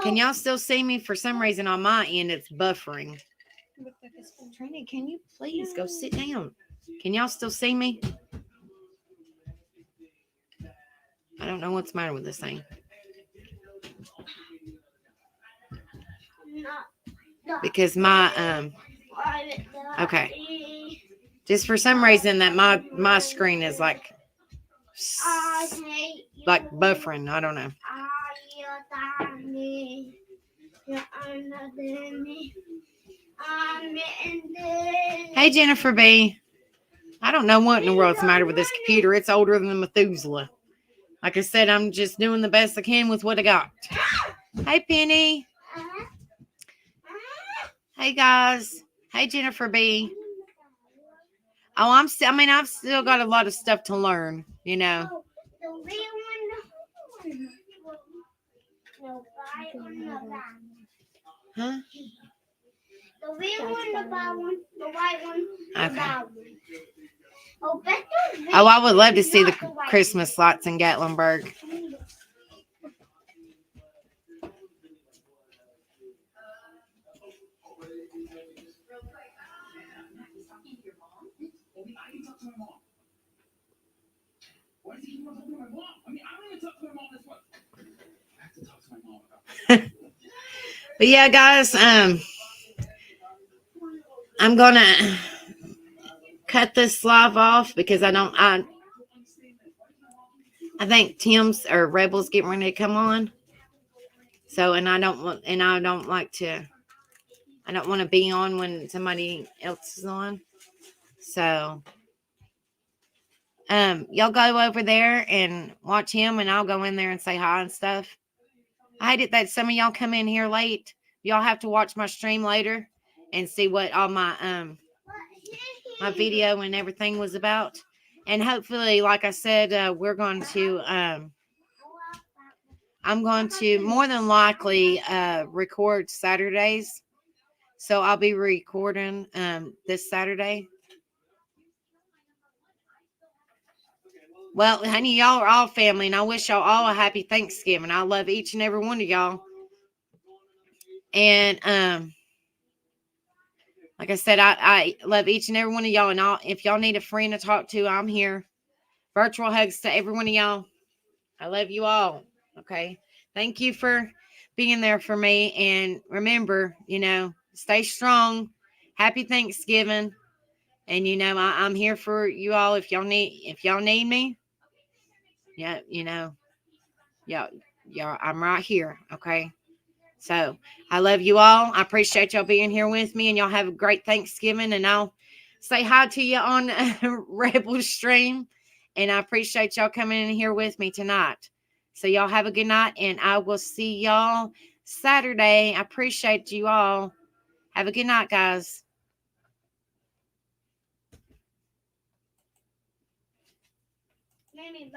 can y'all still see me? For some reason on my end it's buffering. Trini, can you please go sit down? Can y'all still see me? I don't know what's the matter with this thing. Because my okay. Just for some reason that my screen is like buffering. I don't know. Hey Jennifer B. I don't know what in the world's the matter with this computer. It's older than Methuselah. Like I said, I'm just doing the best I can with what I got. Hey Penny. Hey guys. Hey Jennifer B. Oh, I've still got a lot of stuff to learn, you know. Huh? The real one, the bad one, the white one, the bad one. Oh, I would love to see the Christmas lights in Gatlinburg. But yeah, guys, I'm gonna cut this live off because I think Tim's or Rebel's getting ready to come on. So, I don't want to be on when somebody else is on. So, y'all go over there and watch him, and I'll go in there and say hi and stuff. I hate it that some of y'all come in here late. Y'all have to watch my stream later and see what all my my video and everything was about. And hopefully, like I said, we're going to I'm going to more than likely record Saturdays. So I'll be recording this Saturday. Well, honey, y'all are all family, and I wish y'all all a happy Thanksgiving. I love each and every one of y'all. And like I said, I love each and every one of y'all. And if y'all need a friend to talk to, I'm here. Virtual hugs to every one of y'all. I love you all. Okay. Thank you for being there for me. And remember, stay strong. Happy Thanksgiving. And I'm here for you all if y'all need me. Yeah, I'm right here. Okay. So I love you all. I appreciate y'all being here with me, and y'all have a great Thanksgiving. And I'll say hi to you on Rebel Stream. And I appreciate y'all coming in here with me tonight. So y'all have a good night, and I will see y'all Saturday. I appreciate you all. Have a good night, guys. Baby,